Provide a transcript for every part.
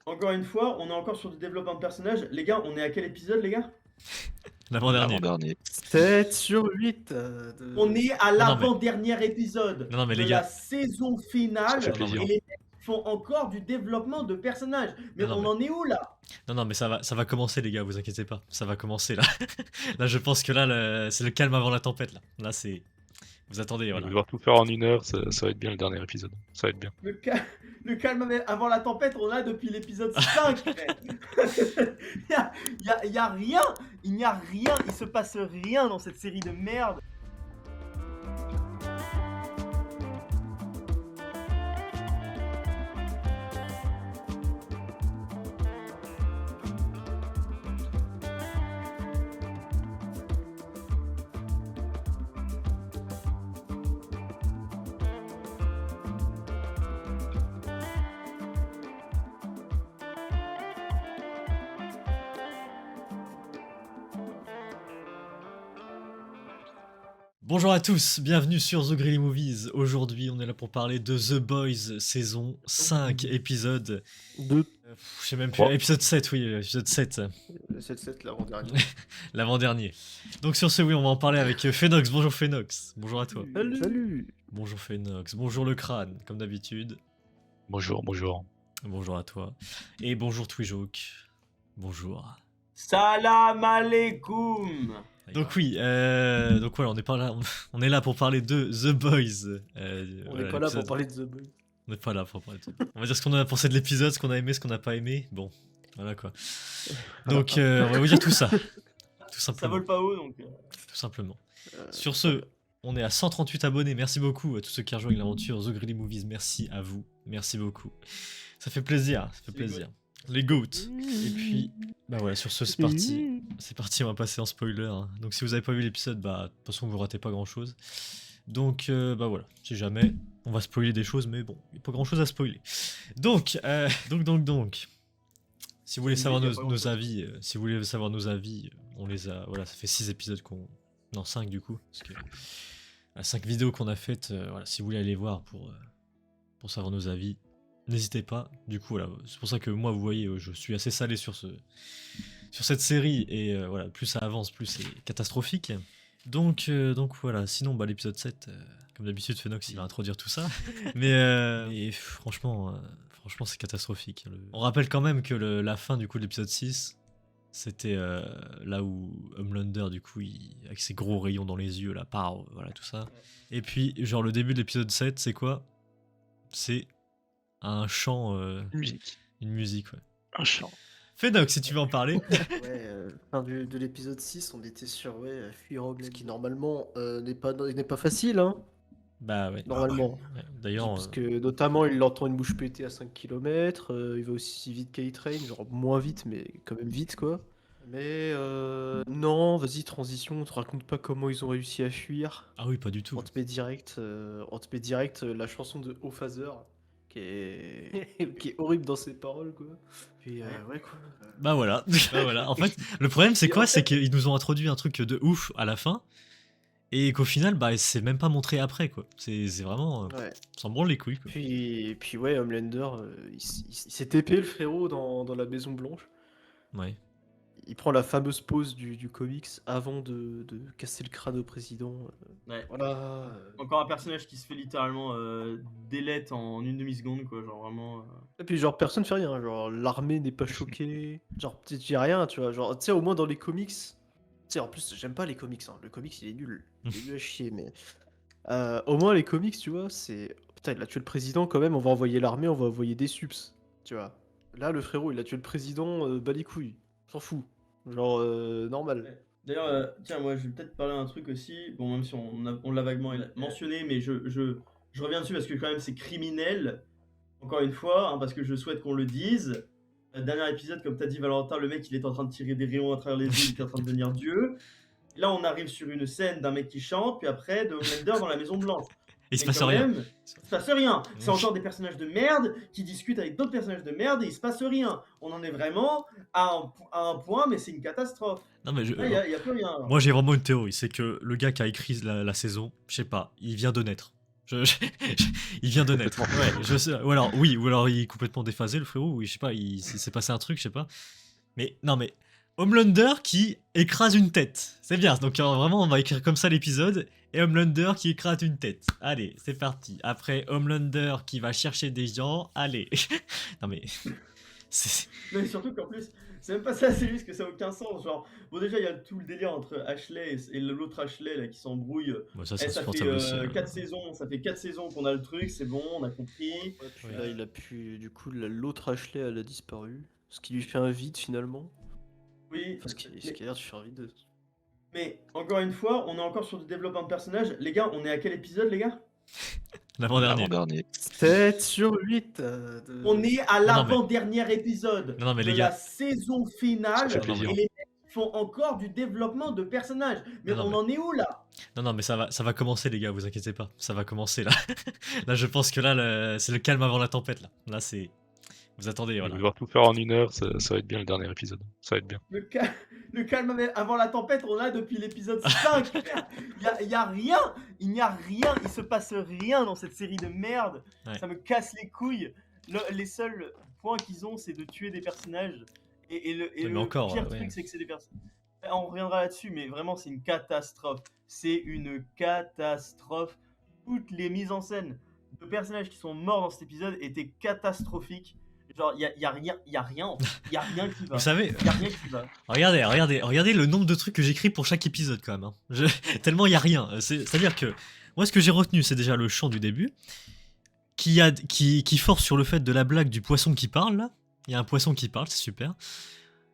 encore une fois, on est encore sur du développement de personnage. Les gars, on est à quel épisode, les gars? L'avant-dernier. L'avant-dernier. 7 sur 8 On est à Non, mais- l'avant-dernier épisode Non, mais de les la gars. saison Ça finale. fait non, plaisir. Et les mecs font encore du développement de personnages. Mais Non, on mais- en est où là? Non, mais ça va commencer, les gars, vous inquiétez pas. Ça va commencer là. Là, je pense que là, c'est le calme avant la tempête. Là, c'est. Vous attendez, On voilà. va devoir tout faire en 1 heure, ça va être bien le dernier épisode. Ça va être bien. Le calme avant la tempête, on l'a depuis l'épisode 5. Il y a rien. Il n'y a rien. Il se passe rien dans cette série de merde. Bonjour à tous, bienvenue sur The Greedy Movies. Aujourd'hui, on est là pour parler de The Boys, saison 5, épisode. 2, Je sais même plus. 3. Épisode 7, oui, épisode 7, 7, l'avant-dernier. l'avant-dernier. Donc, sur ce, oui, on va en parler avec Phénox. Bonjour Phénox. Bonjour à toi. Salut. Bonjour Phénox. Bonjour le crâne, comme d'habitude. Bonjour. Bonjour à toi. Et bonjour Twijoke. Bonjour. Salam alaikum. Donc oui, donc voilà, on est là pour parler de The Boys. On n'est pas là pour parler de The Boys. On n'est pas là pour parler de On va dire ce qu'on a pensé de l'épisode, ce qu'on a aimé, ce qu'on n'a pas aimé. Bon, voilà quoi. Donc on va vous dire tout ça. Tout Ça simplement. vole pas haut donc. Tout simplement. Sur ce, on est à 138 abonnés. Merci beaucoup à tous ceux qui rejoignent l'aventure The Greedy Movies. Merci à vous. Merci beaucoup. Ça fait plaisir. Ça fait plaisir. Les goats. Et puis, bah voilà, sur ce, c'est parti. C'est parti, on va passer en spoiler. Hein. Donc, si vous avez pas vu l'épisode, bah, de toute façon, vous ratez pas grand chose. Donc, bah voilà, si jamais, on va spoiler des choses, mais bon, il n'y a pas grand chose à spoiler. Donc, si vous voulez savoir nos avis, on les a. Voilà, ça fait 6 épisodes qu'on. Non, 5 du coup. Parce que. 5 vidéos qu'on a faites, voilà, si vous voulez aller voir pour savoir nos avis. N'hésitez pas, du coup voilà, c'est pour ça que moi vous voyez, je suis assez salé sur cette série et voilà, plus ça avance, plus c'est catastrophique. Donc voilà, sinon bah, l'épisode 7, comme d'habitude Phénox il va introduire tout ça, mais et franchement c'est catastrophique. On rappelle quand même que la fin du coup de l'épisode 6, c'était là où Homelander du coup avec ses gros rayons dans les yeux, la part, voilà tout ça. Et puis genre le début de l'épisode 7 c'est quoi? C'est un chant, une musique, ouais. Un chant. Phénox, si tu veux en parler. Ouais, fin de l'épisode 6, on était sur fuir Homeland, ce qui normalement n'est pas facile, hein, Bah ouais. normalement. Ouais, d'ailleurs, Parce que notamment, il entend une bouche pétée à 5 km, il va aussi vite qu'A-Train, genre moins vite, mais quand même vite, quoi. Mais non, vas-y, transition, on te raconte pas comment ils ont réussi à fuir. ah oui, pas du tout. On te met direct, la chanson de Ophaser, qui est horrible dans ses paroles, quoi. Puis ouais, quoi. Bah voilà. Bah voilà. En fait, le problème c'est quoi? C'est qu'ils nous ont introduit un truc de ouf à la fin. Et qu'au final, bah, c'est même pas montré après, quoi. C'est vraiment. Ouais. On s'en branle les couilles, quoi. Puis ouais, Homelander, il s'est TP le frérot dans la Maison Blanche. Ouais. Il prend la fameuse pause du comics avant de casser le crâne au président. Ouais. Voilà. Encore un personnage qui se fait littéralement délette en une demi-seconde quoi, genre vraiment. Et puis genre personne fait rien, genre l'armée n'est pas choquée, genre tu dis rien, tu vois, genre tu sais au moins dans les comics, tu sais en plus j'aime pas les comics, hein. Le comics il est nul à chier, mais au moins les comics tu vois c'est, putain il a tué le président quand même, on va envoyer l'armée, on va envoyer des subs, tu vois. Là le frérot il a tué le président, bat les couilles, s'en fout, genre normal. Ouais. D'ailleurs, tiens, moi je vais peut-être parler d'un truc aussi, bon même si on l'a vaguement mentionné, mais je reviens dessus parce que quand même c'est criminel, encore une fois, hein, parce que je souhaite qu'on le dise. Dernier épisode, comme t'as dit Valentin, le mec il est en train de tirer des rayons à travers les yeux, il est en train de devenir Dieu. Là on arrive sur une scène d'un mec qui chante, puis après de Homelander dans la Maison Blanche. Et il se Et passe quand rien. même, il se passe rien. C'est encore des personnages de merde qui discutent avec d'autres personnages de merde et il se passe rien. On en est vraiment à un point, mais c'est une catastrophe. Non, mais Là, y a plus rien. moi j'ai vraiment une théorie, c'est que le gars qui a écrit la saison, je sais pas, il vient de naître. Il vient de naître. Complètement. Ouais, je sais. Ou alors, oui, ou alors il est complètement déphasé, le frérot. Oui, je sais pas, il s'est passé un truc, je sais pas. Mais non, mais Homelander qui écrase une tête. C'est bien. Donc vraiment, on va écrire comme ça l'épisode. Et Homelander qui écrase une tête. Allez, c'est parti. Après, Homelander qui va chercher des gens. Allez. Non mais. c'est- Mais surtout qu'en plus, c'est même pas ça, c'est juste que ça n'a aucun sens. Genre, bon, déjà, il y a tout le délire entre Ashley et l'autre Ashley là, qui s'embrouille. Bon, ça, c'est Ça fait insupportable aussi. 4 saisons, ça fait 4 saisons qu'on a le truc, c'est bon, on a compris. Ouais, puis Ouais. là, il a pu. Du coup, l'autre Ashley, elle a disparu. Ce qui lui fait un vide finalement. Oui, Enfin, ce qui a l'air de faire un vide. mais encore une fois, on est encore sur du développement de personnage. Les gars, on est à quel épisode, les gars? L'avant-dernier. L'avant-dernier. 7 sur 8. On est à mais- l'avant-dernier épisode Non, mais de les la gars. saison finale. Ça fait plaisir. Et les mecs font encore du développement de personnages. Mais Non, on mais- en est où là? Non, mais ça va commencer, les gars, vous inquiétez pas. Ça va commencer là. Là, je pense que là, c'est le calme avant la tempête. Là, c'est. Vous attendez, On va voilà. devoir tout faire en 1 heure, ça va être bien le dernier épisode. Ça va être bien. Le calme avant la tempête, on l'a depuis l'épisode 5. Il y a rien, il n'y a rien, il se passe rien dans cette série de merde. Ouais. Ça me casse les couilles. Les seuls points qu'ils ont, c'est de tuer des personnages. Et le mais encore, pire ouais. truc, c'est que c'est des personnages. On reviendra là-dessus, mais vraiment, c'est une catastrophe. C'est une catastrophe. Toutes les mises en scène de personnages qui sont morts dans cet épisode étaient catastrophiques. Genre, il y a rien, il y a rien, en fait. Il y a rien qui va. Vous savez, Il y a rien qui va. regardez le nombre de trucs que j'écris pour chaque épisode quand même. Hein. Tellement il y a rien. C'est-à-dire que moi, ce que j'ai retenu, c'est déjà le chant du début, qui force sur le fait de la blague du poisson qui parle. Là, il y a un poisson qui parle, c'est super.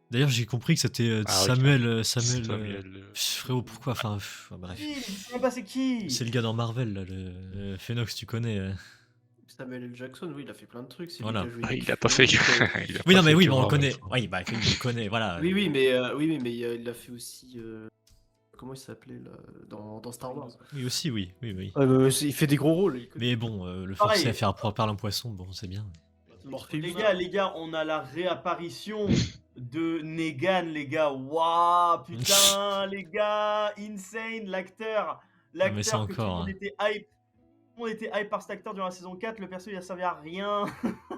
D'ailleurs, j'ai compris que c'était Ah, oui, Samuel. Samuel, Frérot, pourquoi? Enfin, bref. Qui? Je sais même pas c'est qui. C'est le gars dans Marvel, là, le Phénox, tu connais. Samuel L. Jackson, oui, il a fait plein de trucs. c'est lui Voilà. qui a joué Ah, Nick il a pas fait. Fury, Il a Oui, pas non, mais fait oui, que mais on le Marvel, connaît. quoi. Oui, bah, il le connaît, voilà. Oui, mais il a fait aussi. Comment il s'appelait là, dans Star Wars. Oui, aussi, oui. Ouais, il fait des gros rôles. Il connaît. Mais bon, le Pareil. forcer à faire parler un poisson, bon, c'est bien. Morpheus. Les gars, on a la réapparition de Negan, les gars. Waouh, putain, les gars, insane, l'acteur. mais ça L'acteur que tout le encore, monde hein. était hype. Tout le monde était hype par cet acteur durant la saison 4. Le perso, il a servi à rien.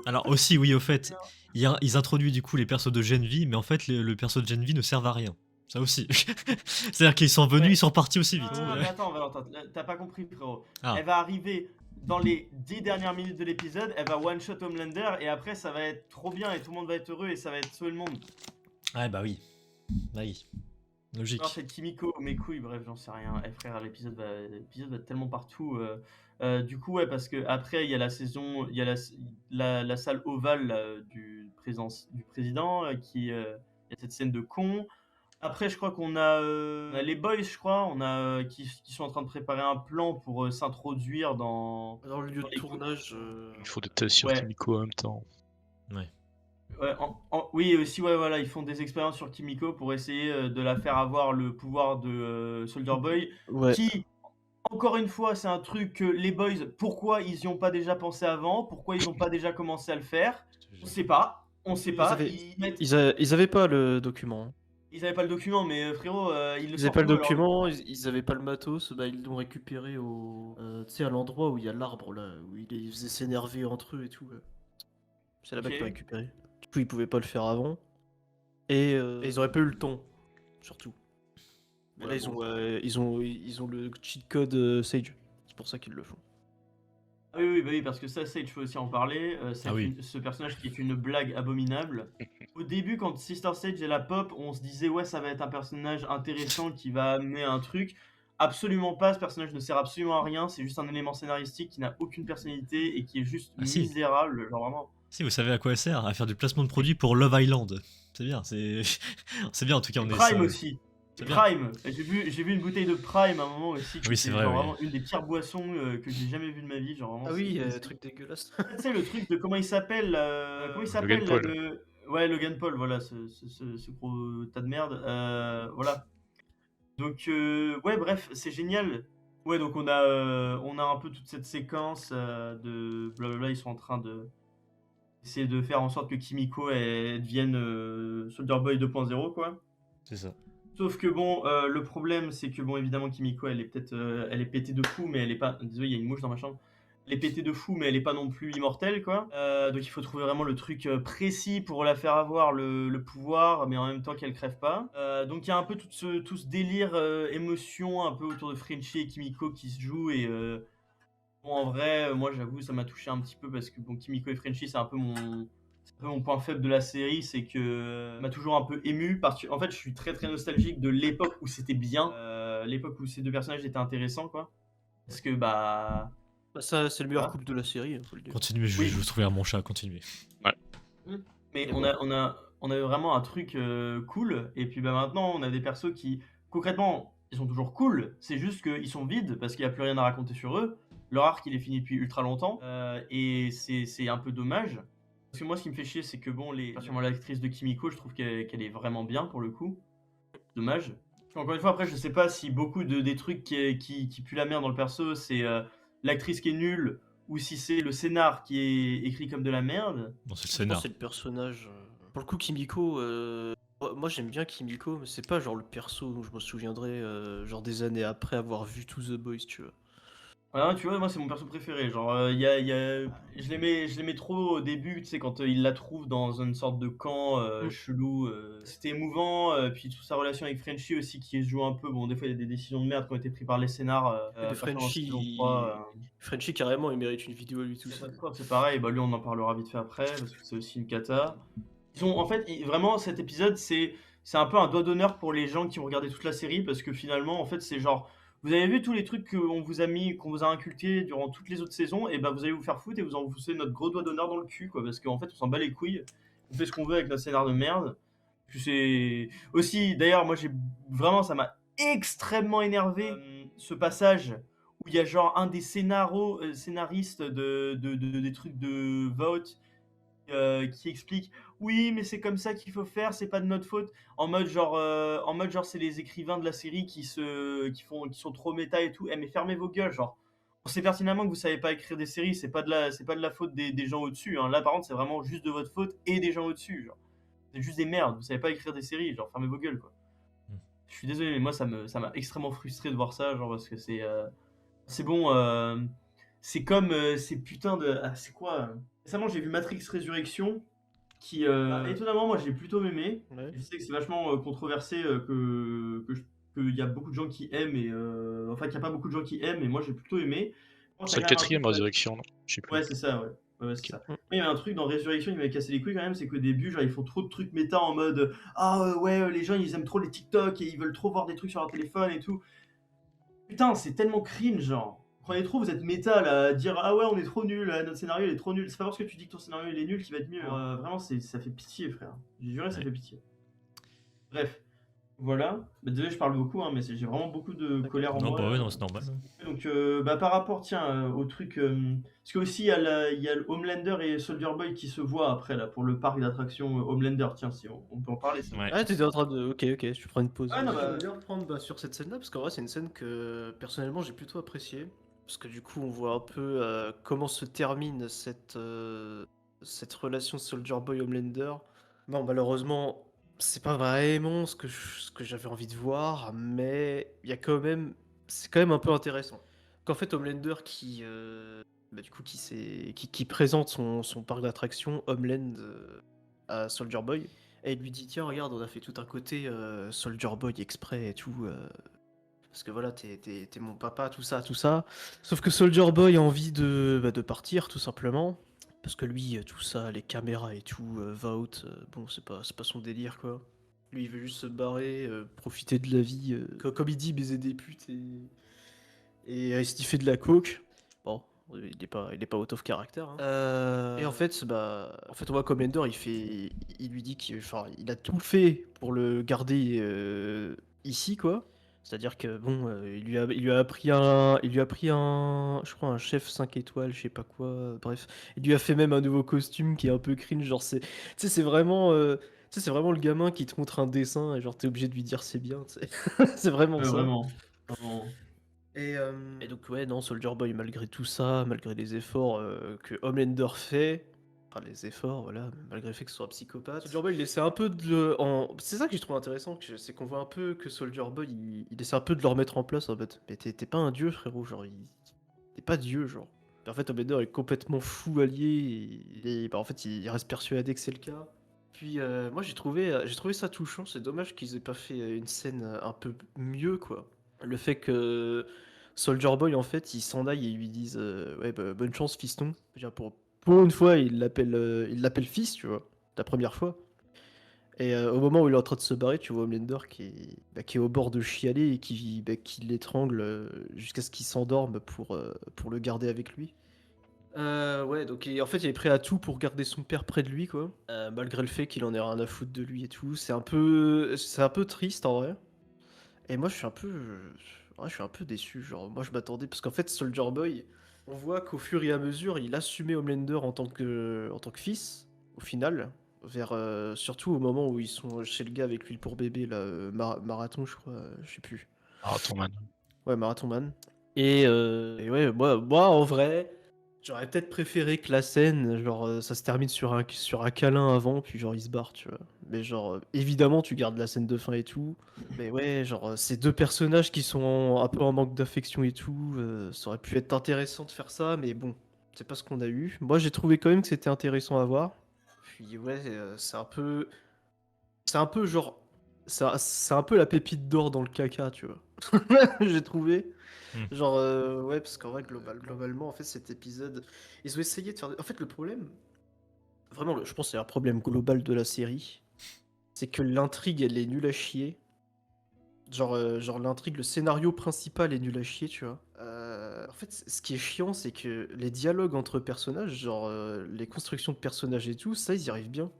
Alors aussi, oui, au fait, ils introduisent du coup les persos de Gen V, mais en fait, le perso de Gen V ne servent à rien. Ça aussi. C'est-à-dire qu'ils sont venus, Ouais. ils sont partis aussi vite. Non, mais attends, Valentin, t'as pas compris, frérot. Ah. Elle va arriver dans les 10 dernières minutes de l'épisode, elle va one-shot Homelander, et après, ça va être trop bien, et tout le monde va être heureux, et ça va être sauver le monde. Ouais, bah oui. Logique. Alors, c'est Kimiko, mes couilles, bref, j'en sais rien. Eh, frère, l'épisode va tellement partout. Du coup, ouais, parce que après il y a la saison, il y a la salle ovale là, du président, il y a cette scène de con. Après, je crois qu'on a les boys, je crois, qui sont en train de préparer un plan pour s'introduire dans. Dans le lieu dans de les tournage. Il faut des tests sur Ouais. Kimiko en même temps. Ouais, oui, aussi, ouais, voilà, ils font des expériences sur Kimiko pour essayer de la faire avoir le pouvoir de Soldier Boy, Ouais. qui, encore une fois, c'est un truc que les boys, pourquoi ils y ont pas déjà pensé avant, pourquoi ils n'ont pas déjà commencé à le faire, on sait pas, Ils avaient pas le document. Ils avaient pas le document, mais frérot, ils le Ils avaient sortent pas le où, alors document, ils avaient pas le matos, bah ils l'ont récupéré tu sais, à l'endroit où il y a l'arbre là, où ils faisaient s'énerver entre eux et tout. C'est là-bas Ok. qu'ils l'ont récupéré. Du coup, ils pouvaient pas le faire avant. Et ils auraient pas eu le temps, surtout. Mais Ouais, là, bon. ils ont le cheat code Sage. C'est pour ça qu'ils le font. Ah oui, bah oui, parce que ça, Sage, faut aussi en parler. Ah oui. Ce personnage qui est une blague abominable. Au début, quand Sister Sage et la pop, on se disait, ouais, ça va être un personnage intéressant qui va amener un truc. Absolument pas, ce personnage ne sert absolument à rien. C'est juste un élément scénaristique qui n'a aucune personnalité et qui est juste Ah, si. misérable. Genre vraiment. Si, vous savez à quoi elle sert? À faire du placement de produits pour Love Island. C'est bien, c'est bien en tout cas. On est Prime aussi. c'est bien. Prime. J'ai vu une bouteille de Prime à un moment aussi. Oui, c'est c'était vrai, genre oui. vraiment une des pires boissons que j'ai jamais vu de ma vie. Genre vraiment, Ah oui, c'est- truc dégueulasse. Tu sais, le truc de comment il s'appelle Logan Paul. Ouais, Logan Paul, voilà, ce gros tas de merde. Voilà. Donc, ouais, bref, c'est génial. Ouais, donc on a un peu toute cette séquence de blablabla. Ils sont en train de essayer de faire en sorte que Kimiko elle devienne Soldier Boy 2.0, quoi. C'est ça. Sauf que bon, le problème, c'est que bon, évidemment, Kimiko, elle est peut-être, elle est pétée de fou, mais elle est pas. Désolé, il y a une mouche dans ma chambre. Elle est pétée de fou, mais elle est pas non plus immortelle, quoi. Donc il faut trouver vraiment le truc précis pour la faire avoir le pouvoir, mais en même temps qu'elle crève pas. Donc il y a un peu tout ce délire émotion un peu autour de Frenchie et Kimiko qui se joue et bon, en vrai, moi j'avoue, ça m'a touché un petit peu parce que bon, Kimiko et Frenchie, c'est un peu mon point faible de la série, c'est que ça m'a toujours un peu ému parce que en fait, je suis très très nostalgique de l'époque où c'était bien, l'époque où ces deux personnages étaient intéressants, quoi. Parce que bah Bah, ça, c'est le meilleur voilà. couple de la série, faut le dire. Continuez, Oui. je veux trouver mon chat, continuez. Mais Et on a eu vraiment un truc cool, et puis bah maintenant on a des persos qui, concrètement, ils sont toujours cool, c'est juste qu'ils sont vides parce qu'il n'y a plus rien à raconter sur eux. Leur arc il est fini depuis ultra longtemps, et c'est un peu dommage. Parce que moi ce qui me fait chier c'est que bon, particulièrement l'actrice de Kimiko, je trouve qu'elle est vraiment bien pour le coup. Dommage. Parce qu'encore une fois, après, je sais pas si beaucoup des trucs qui puent la merde dans le perso, c'est l'actrice qui est nulle, ou si c'est le scénar qui est écrit comme de la merde. Bon, c'est le je pense scénar. que c'est le personnage. Pour le coup, Kimiko, moi j'aime bien Kimiko, mais c'est pas genre le perso dont je me souviendrai genre des années après avoir vu To The Boys, tu vois. Ouais, tu vois, moi c'est mon perso préféré. Genre, je l'aimais trop au début, tu sais, quand il la trouve dans une sorte de camp chelou. C'était émouvant. Puis toute sa relation avec Frenchie aussi qui se joue un peu. Bon, des fois il y a des décisions de merde qui ont été prises par les scénars. Et de particulièrement dans saison Frenchie, 3, Frenchie carrément, il mérite une vidéo à lui tout Saison seul. 3, c'est pareil. Bah, lui, on en parlera vite fait après parce que c'est aussi une cata. En fait, vraiment, cet épisode, c'est un peu un doigt d'honneur pour les gens qui ont regardé toute la série parce que finalement, en fait, c'est genre, vous avez vu tous les trucs qu'on vous a mis, qu'on vous a inculqués durant toutes les autres saisons, et bah vous allez vous faire foutre et vous enfoncer notre gros doigt d'honneur dans le cul, quoi, parce qu'en fait, on s'en bat les couilles, on fait ce qu'on veut avec notre scénar de merde. Puis c'est aussi, d'ailleurs, moi, ça m'a extrêmement énervé ce passage où il y a genre un des scénaristes des trucs de Vote qui explique oui mais c'est comme ça qu'il faut faire, c'est pas de notre faute, en mode genre c'est les écrivains de la série qui sont trop méta et tout. Mais fermez vos gueules, genre on sait pertinemment que vous savez pas écrire des séries, c'est pas de la faute des gens au-dessus, hein. Là par contre c'est vraiment juste de votre faute et des gens au-dessus, genre c'est juste des merdes, vous savez pas écrire des séries, genre fermez vos gueules, quoi. Je suis désolé mais moi ça m'a extrêmement frustré de voir ça, genre parce que c'est bon, c'est comme ces putains de c'est quoi récemment j'ai vu Matrix Résurrection qui étonnamment moi j'ai plutôt aimé. Ouais. Je sais que c'est vachement controversé, qu'il y a beaucoup de gens qui aiment et enfin qu'il y a pas beaucoup de gens qui aiment, et moi j'ai plutôt aimé. Bon, t'as C'est le quand même un quatrième truc, Résurrection, non? Je sais plus. ouais c'est ça, ouais. Ouais, c'est Ok. ça. Mais il y a un truc dans Résurrection qui m'avait cassé les couilles quand même, c'est qu'au début genre ils font trop de trucs méta en mode ah ouais les gens ils aiment trop les TikTok et ils veulent trop voir des trucs sur leur téléphone et tout. Putain, c'est tellement cringe, genre. Croyez trop, vous êtes méta là, à dire ah ouais, on est trop nul, notre scénario il est trop nul. C'est pas parce que tu dis que ton scénario il est nul qu'il va être mieux, hein. Vraiment, ça fait pitié, frère. J'ai juré, ça Ouais. fait pitié. Bref, voilà. Bah, désolé, je parle beaucoup, hein, mais j'ai vraiment beaucoup de colère en Non, moi. bah ouais, non, c'est normal. Donc, bah, par rapport, tiens, au truc. Parce que aussi, il y a le Homelander et Soldier Boy qui se voient après, là, pour le parc d'attractions Homelander. Tiens, si on peut en parler, ça. Ouais. Ah, t'étais en train de. Ok, je prends une pause. Ah, non, bah- Je veux bien reprendre sur cette scène-là, parce qu'en vrai, c'est une scène que personnellement j'ai plutôt appréciée. Parce que du coup, on voit un peu comment se termine cette relation Soldier Boy-Homelander. Bon, malheureusement, c'est pas vraiment ce que j'avais envie de voir, mais il y a quand même. C'est quand même un peu intéressant. Qu'en fait, Homelander du coup, qui présente son parc d'attractions, Homeland, à Soldier Boy. Et il lui dit tiens regarde on a fait tout un côté Soldier Boy exprès et tout parce que voilà t'es mon papa tout ça. Sauf que Soldier Boy a envie de partir tout simplement parce que lui tout ça les caméras et tout Vote bon c'est pas son délire quoi. Lui il veut juste se barrer profiter de la vie comme il dit baiser des putes et sniffer de la coke. Bon, il est pas out of character, hein. Et en fait, on voit Commander, il lui dit il a tout fait pour le garder ici, quoi. C'est-à-dire que bon, il lui a appris je crois un chef 5 étoiles, je sais pas quoi. Bref, il lui a fait même un nouveau costume qui est un peu cringe, genre tu sais, c'est vraiment. Tu sais, c'est vraiment le gamin qui te montre un dessin et genre t'es obligé de lui dire c'est bien, tu sais. C'est vraiment ça. Vraiment. Vraiment. Et donc ouais non Soldier Boy malgré tout ça, malgré les efforts que Homelander fait, par les efforts, voilà, malgré le fait que ce soit un psychopathe. Soldier Boy, il essaie un peu c'est ça que je trouve intéressant, c'est qu'on voit un peu que Soldier Boy, il essaie un peu de le remettre en place, en fait. Mais t'es pas un dieu, frérot, genre, t'es pas Dieu, genre. Et en fait, Homelander est complètement fou allié, en fait, il reste persuadé que c'est le cas. Puis, moi, j'ai trouvé ça touchant, c'est dommage qu'ils aient pas fait une scène un peu mieux, quoi. Le fait que Soldier Boy, en fait, il s'en aille et ils lui disent ouais, bah, bonne chance, fiston. Je veux dire, pour une fois, il l'appelle fils, tu vois, la première fois. Et au moment où il est en train de se barrer, tu vois Homelander qui est au bord de chialer et qui l'étrangle jusqu'à ce qu'il s'endorme pour le garder avec lui. Ouais, donc en fait, il est prêt à tout pour garder son père près de lui, quoi. Malgré le fait qu'il en ait rien à foutre de lui et tout. C'est un peu triste en vrai. Et moi, ouais, je suis un peu déçu. Genre, moi, je m'attendais. Parce qu'en fait, Soldier Boy, on voit qu'au fur et à mesure, il assumait Homelander en tant que fils, au final. Surtout au moment où ils sont chez le gars avec lui pour bébé, là, Marathon, je crois, je sais plus. Marathon Man. Ouais, Marathon Man. Et ouais, moi, en vrai, j'aurais peut-être préféré que la scène, genre, ça se termine sur un câlin avant, puis genre, il se barre, tu vois. Mais genre, évidemment, tu gardes la scène de fin et tout. Mais ouais, genre, ces deux personnages qui sont un peu en manque d'affection et tout, ça aurait pu être intéressant de faire ça, mais bon, c'est pas ce qu'on a eu. Moi, j'ai trouvé quand même que c'était intéressant à voir. Puis ouais, c'est un peu genre, c'est un peu la pépite d'or dans le caca, tu vois. J'ai trouvé. Hmm. Genre, ouais, parce qu'en vrai, globalement, en fait, cet épisode, ils ont essayé de faire. En fait, le problème, vraiment, je pense que c'est un problème global de la série, c'est que l'intrigue, elle est nulle à chier. Genre l'intrigue, le scénario principal est nul à chier, tu vois. En fait, ce qui est chiant, c'est que les dialogues entre personnages, genre les constructions de personnages et tout, ça, ils y arrivent bien.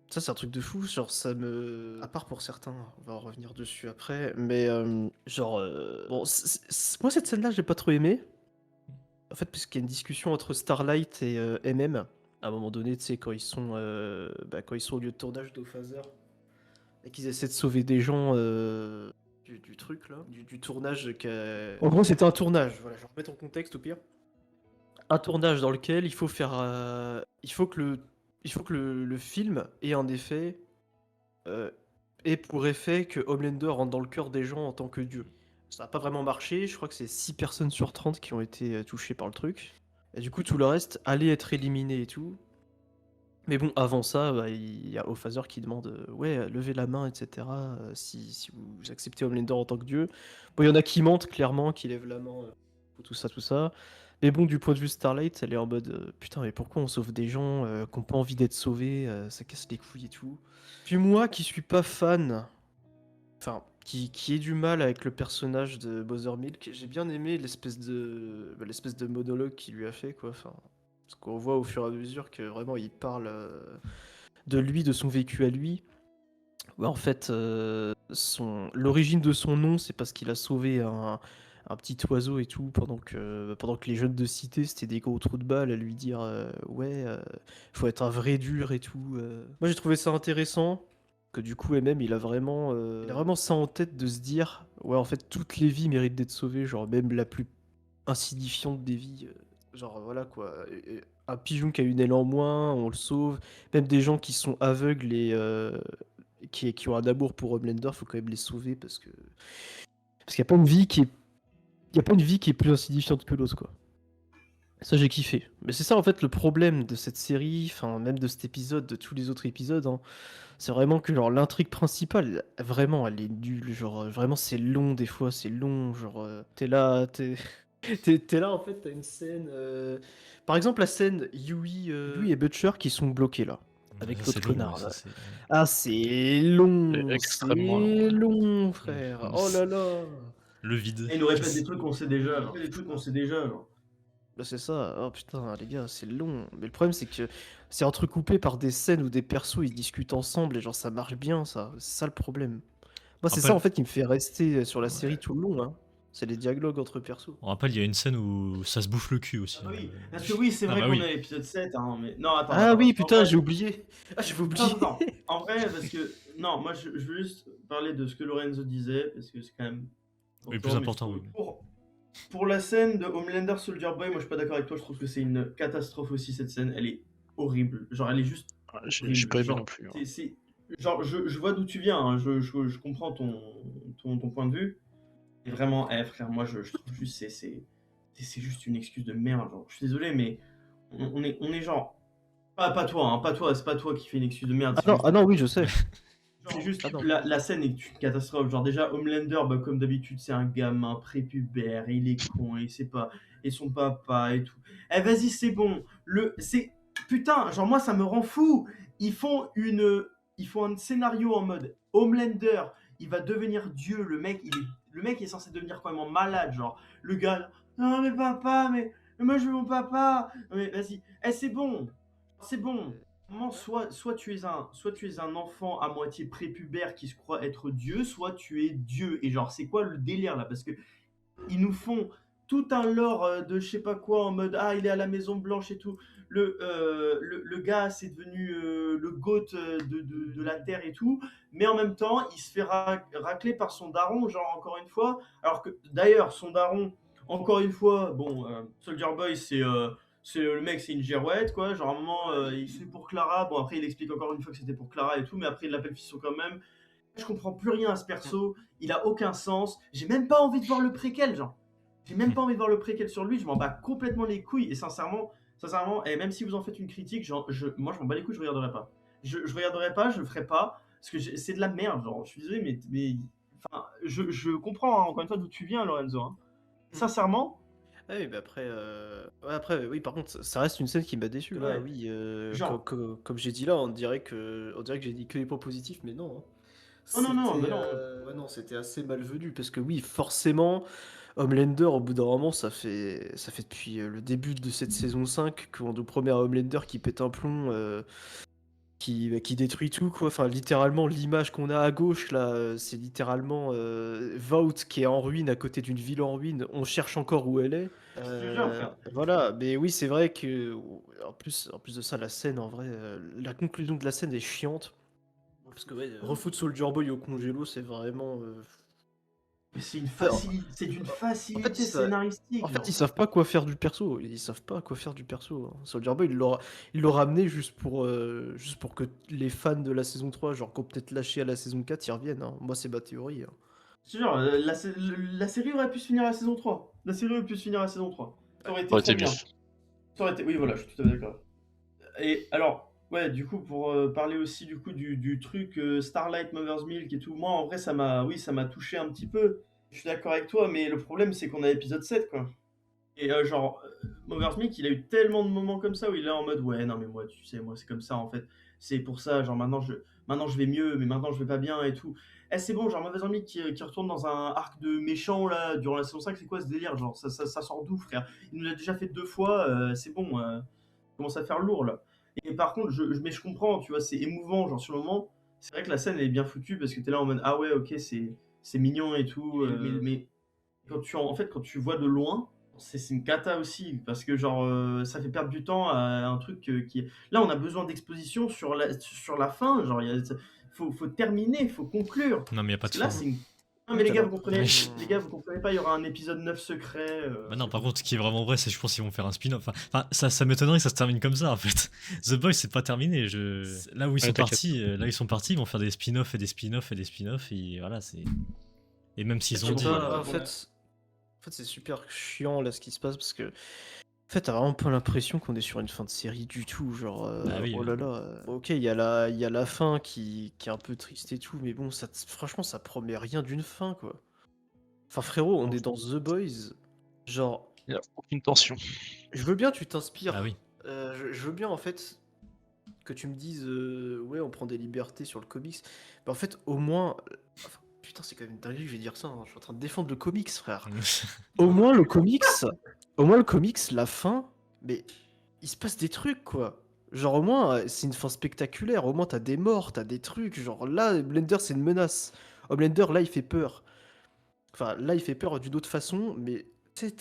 Ça, c'est un truc de fou. Genre, ça me. À part pour certains, on va en revenir dessus après. Mais, genre. Bon, moi, cette scène-là, j'ai pas trop aimé. En fait, parce qu'il y a une discussion entre Starlight et MM. À un moment donné, tu sais, quand ils sont au lieu de tournage d'Ophaser et qu'ils essaient de sauver des gens du truc, là. Du tournage. En gros, c'était un tournage. Voilà, je vais remettre en contexte au pire. Un tournage dans lequel il faut faire. Il faut que le film ait un effet et pour effet que Homelander rentre dans le cœur des gens en tant que dieu. Ça n'a pas vraiment marché, je crois que c'est 6 personnes sur 30 qui ont été touchées par le truc. Et du coup, tout le reste allait être éliminé et tout. Mais bon, avant ça, bah, il y a Ophaser qui demande ouais, levez la main, etc. Si vous acceptez Homelander en tant que dieu. Bon, il y en a qui mentent clairement, qui lèvent la main, tout ça, tout ça. Mais bon, du point de vue Starlight, elle est en mode putain, mais pourquoi on sauve des gens qui n'ont pas envie d'être sauvés, ça casse les couilles et tout. Puis moi qui suis pas fan, enfin, qui ai du mal avec le personnage de Bother Milk, j'ai bien aimé l'espèce de monologue qu'il lui a fait, quoi. Enfin, parce qu'on voit au fur et à mesure que vraiment il parle de lui, de son vécu à lui. Ouais, en fait, l'origine de son nom, c'est parce qu'il a sauvé un petit oiseau et tout, pendant que les jeunes de cité, c'était des gros trous de balles à lui dire ouais, faut être un vrai dur et tout. Moi, j'ai trouvé ça intéressant, que du coup, MM, il a vraiment ça en tête de se dire ouais, en fait, toutes les vies méritent d'être sauvées, genre même la plus insignifiante des vies. Genre, voilà quoi. Un pigeon qui a une aile en moins, on le sauve. Même des gens qui sont aveugles et qui ont un amour pour Homelander, faut quand même les sauver parce qu'il n'y a pas une vie qui est il y a pas une vie qui est plus insignifiante que l'autre, quoi. Ça, j'ai kiffé. Mais c'est ça, en fait, le problème de cette série, enfin, même de cet épisode, de tous les autres épisodes, hein. C'est vraiment que, genre, l'intrigue principale, vraiment, elle est nulle. Genre, vraiment, c'est long, des fois, c'est long. Genre, t'es là, t'es là, en fait, t'as une scène. Par exemple, la scène Yui et Butcher qui sont bloqués, là. Avec Ça, l'autre c'est long, connard, ouais, là. ça, c'est- Ah, c'est long. Extrêmement long, C'est ouais. long, frère. Oh là là. Le vide. Et il nous répète des trucs qu'on sait déjà, genre. Des trucs qu'on sait déjà, genre. Bah c'est ça, oh putain les gars, c'est long. Mais le problème c'est que c'est entrecoupé par des scènes où des persos ils discutent ensemble et genre ça marche bien ça. C'est ça le problème. Moi c'est ça Rappelle- en fait qui me fait rester sur la Ouais. série tout le long, hein. C'est les dialogues entre persos. On rappelle, il y a une scène où ça se bouffe le cul aussi. Ah bah oui, parce que oui, c'est Ah vrai bah qu'on oui. est à l'épisode 7, hein, mais... Non, attends, Ah attends, oui en putain vrai- j'ai oublié. Ah j'avais oublié. Non, non, en vrai, parce que... Non, moi, je veux juste parler de ce que Lorenzo disait, parce que c'est quand même... Oui, plus important, oui. Pour la scène de Homelander Soldier Boy, moi, je suis pas d'accord avec toi, je trouve que c'est une catastrophe aussi, cette scène. Elle est horrible. Genre, elle est juste J'ai horrible. pas aimé Genre, non plus. Hein. genre, je vois d'où tu viens, hein, je comprends ton point de vue. Et vraiment, frère, moi, je trouve juste, c'est juste une excuse de merde. Genre, je suis désolé, mais on est genre. Pas toi, hein, pas toi, c'est pas toi qui fais une excuse de merde. Ah non, oui, je sais. C'est juste Ah non. la scène est une catastrophe. Genre, déjà, Homelander, bah, comme d'habitude, c'est un gamin prépubère, il est con, il sait pas. Et son papa et tout. Eh, vas-y, c'est bon. Putain, genre, moi, ça me rend fou. Ils font un scénario en mode Homelander, il va devenir Dieu. Le mec est censé devenir complètement malade. Genre, le gars, non, mais papa, mais moi, je veux mon papa. Non, mais vas-y. Eh, c'est bon. C'est bon. Soit tu es un enfant à moitié prépubère qui se croit être Dieu, soit tu es Dieu. Et genre, c'est quoi le délire là? Parce que ils nous font tout un lore de je sais pas quoi en mode ah il est à la Maison Blanche et tout. Le gars c'est devenu le GOAT de la Terre et tout, mais en même temps il se fait racler par son daron, genre encore une fois. Alors que d'ailleurs son daron, encore une fois, bon, Soldier Boy le mec, c'est une girouette, quoi. Genre, à un moment, c'est pour Clara. Bon, après, il explique encore une fois que c'était pour Clara et tout, mais après, il l'appelle fiston quand même. Je comprends plus rien à ce perso. Il a aucun sens. J'ai même pas envie de voir le préquel, genre. J'ai même pas envie de voir le préquel sur lui. Je m'en bats complètement les couilles. Et sincèrement, et même si vous en faites une critique, moi, je m'en bats les couilles, je regarderai pas. Je regarderai pas, je le ferai pas. Parce que c'est de la merde, genre. Je suis désolé, enfin, je comprends, hein, encore une fois, d'où tu viens, Lorenzo. Hein. Sincèrement, Ah oui, mais après, oui, par contre, ça reste une scène qui m'a déçu. Là, Ouais. oui, Genre. comme j'ai dit là, on dirait que j'ai dit que les points positifs, mais non. Hein. Oh non, non, mais C'était, non. ouais, non, c'était assez malvenu parce que oui, forcément, Homelander, au bout d'un moment, ça fait depuis le début de cette saison 5 qu'on nous promet un Homelander qui pète un plomb, qui détruit tout, quoi. Enfin, littéralement, l'image qu'on a à gauche, là, c'est littéralement Vault qui est en ruine à côté d'une ville en ruine. On cherche encore où elle est. Je te jure, frère. Voilà, mais oui, c'est vrai que, en plus de ça, la scène, en vrai, la conclusion de la scène est chiante. Parce que, ouais, refoutre Soldier Boy au congélo, c'est vraiment. Mais c'est Alors, d'une en facilité fait, scénaristique. en fait, genre. ils savent pas quoi faire du perso. Ils savent pas quoi faire du perso. Hein. Soldier Boy, il l'a ramené juste pour que les fans de la saison 3, genre, qu'on peut-être lâché à la saison 4, ils reviennent. Hein. Moi, c'est ma théorie. Hein. Je te jure, la série aurait pu se finir à la saison 3. La série aurait pu se finir à la saison 3. Ça aurait été Ouais, trop t'es bien. mieux. Ça aurait été... Oui, voilà, je suis tout à fait d'accord. Et alors, ouais, du coup, pour parler aussi du coup du truc Starlight Mother's Milk et tout, moi, en vrai, ça m'a touché un petit peu. Je suis d'accord avec toi, mais le problème, c'est qu'on a épisode 7, quoi. Et genre, Mother's Milk, il a eu tellement de moments comme ça où il est en mode ouais, non, mais moi, tu sais, moi, c'est comme ça en fait. C'est pour ça, genre maintenant je vais mieux, mais maintenant je vais pas bien et tout. Eh, c'est bon, genre Mother's Milk qui retourne dans un arc de méchant là, durant la saison 5, c'est quoi ce délire? Genre, ça sort d'où, frère? Il nous l'a déjà fait 2 fois, c'est bon, commence à faire lourd là. Et par contre, mais je comprends, tu vois, c'est émouvant, genre sur le moment, c'est vrai que la scène elle est bien foutue parce que t'es là en mode ah ouais, ok, c'est mignon et tout, mais en fait, quand tu vois de loin, c'est une cata aussi, parce que genre, ça fait perdre du temps à un truc qui. Là, on a besoin d'exposition sur la fin, genre, faut terminer, faut conclure. Non, mais y a pas Parce de que là, fin. c'est une. Non, mais les gars, Oui. vous comprenez pas, il y aura un épisode 9 secret. Bah non, par contre, ce qui est vraiment vrai, c'est que je pense qu'ils vont faire un spin-off. Enfin, ça m'étonnerait que ça se termine comme ça, en fait. The Boys, c'est pas terminé. Là où ils sont t'inquiète. partis, ils vont faire des spin-offs et des spin-offs et des spin-offs. Et voilà, c'est. Et même s'ils ont C'est dit. pour ça, en fait, c'est super chiant là ce qui se passe parce que. En fait, t'as vraiment pas l'impression qu'on est sur une fin de série du tout. Genre, Bah oui, oh oui. là là. Ok, il y a la fin qui est un peu triste et tout, mais bon, franchement, ça promet rien d'une fin, quoi. Enfin, frérot, on est dans The Boys. Genre, Il y a aucune tension. je veux bien, tu t'inspires. Ah oui. Je veux bien, en fait, que tu me dises, ouais, on prend des libertés sur le comics. Mais en fait, au moins. Enfin, putain, c'est quand même une dinguerie que je vais dire ça. Hein. Je suis en train de défendre le comics, frère. Au moins, le comics, la fin, mais il se passe des trucs, quoi. Genre, au moins, c'est une fin spectaculaire. Au moins, t'as des morts, t'as des trucs. Genre, là, Blender, c'est une menace. Blender, là, il fait peur. Enfin, là, il fait peur d'une autre façon, mais tu sais,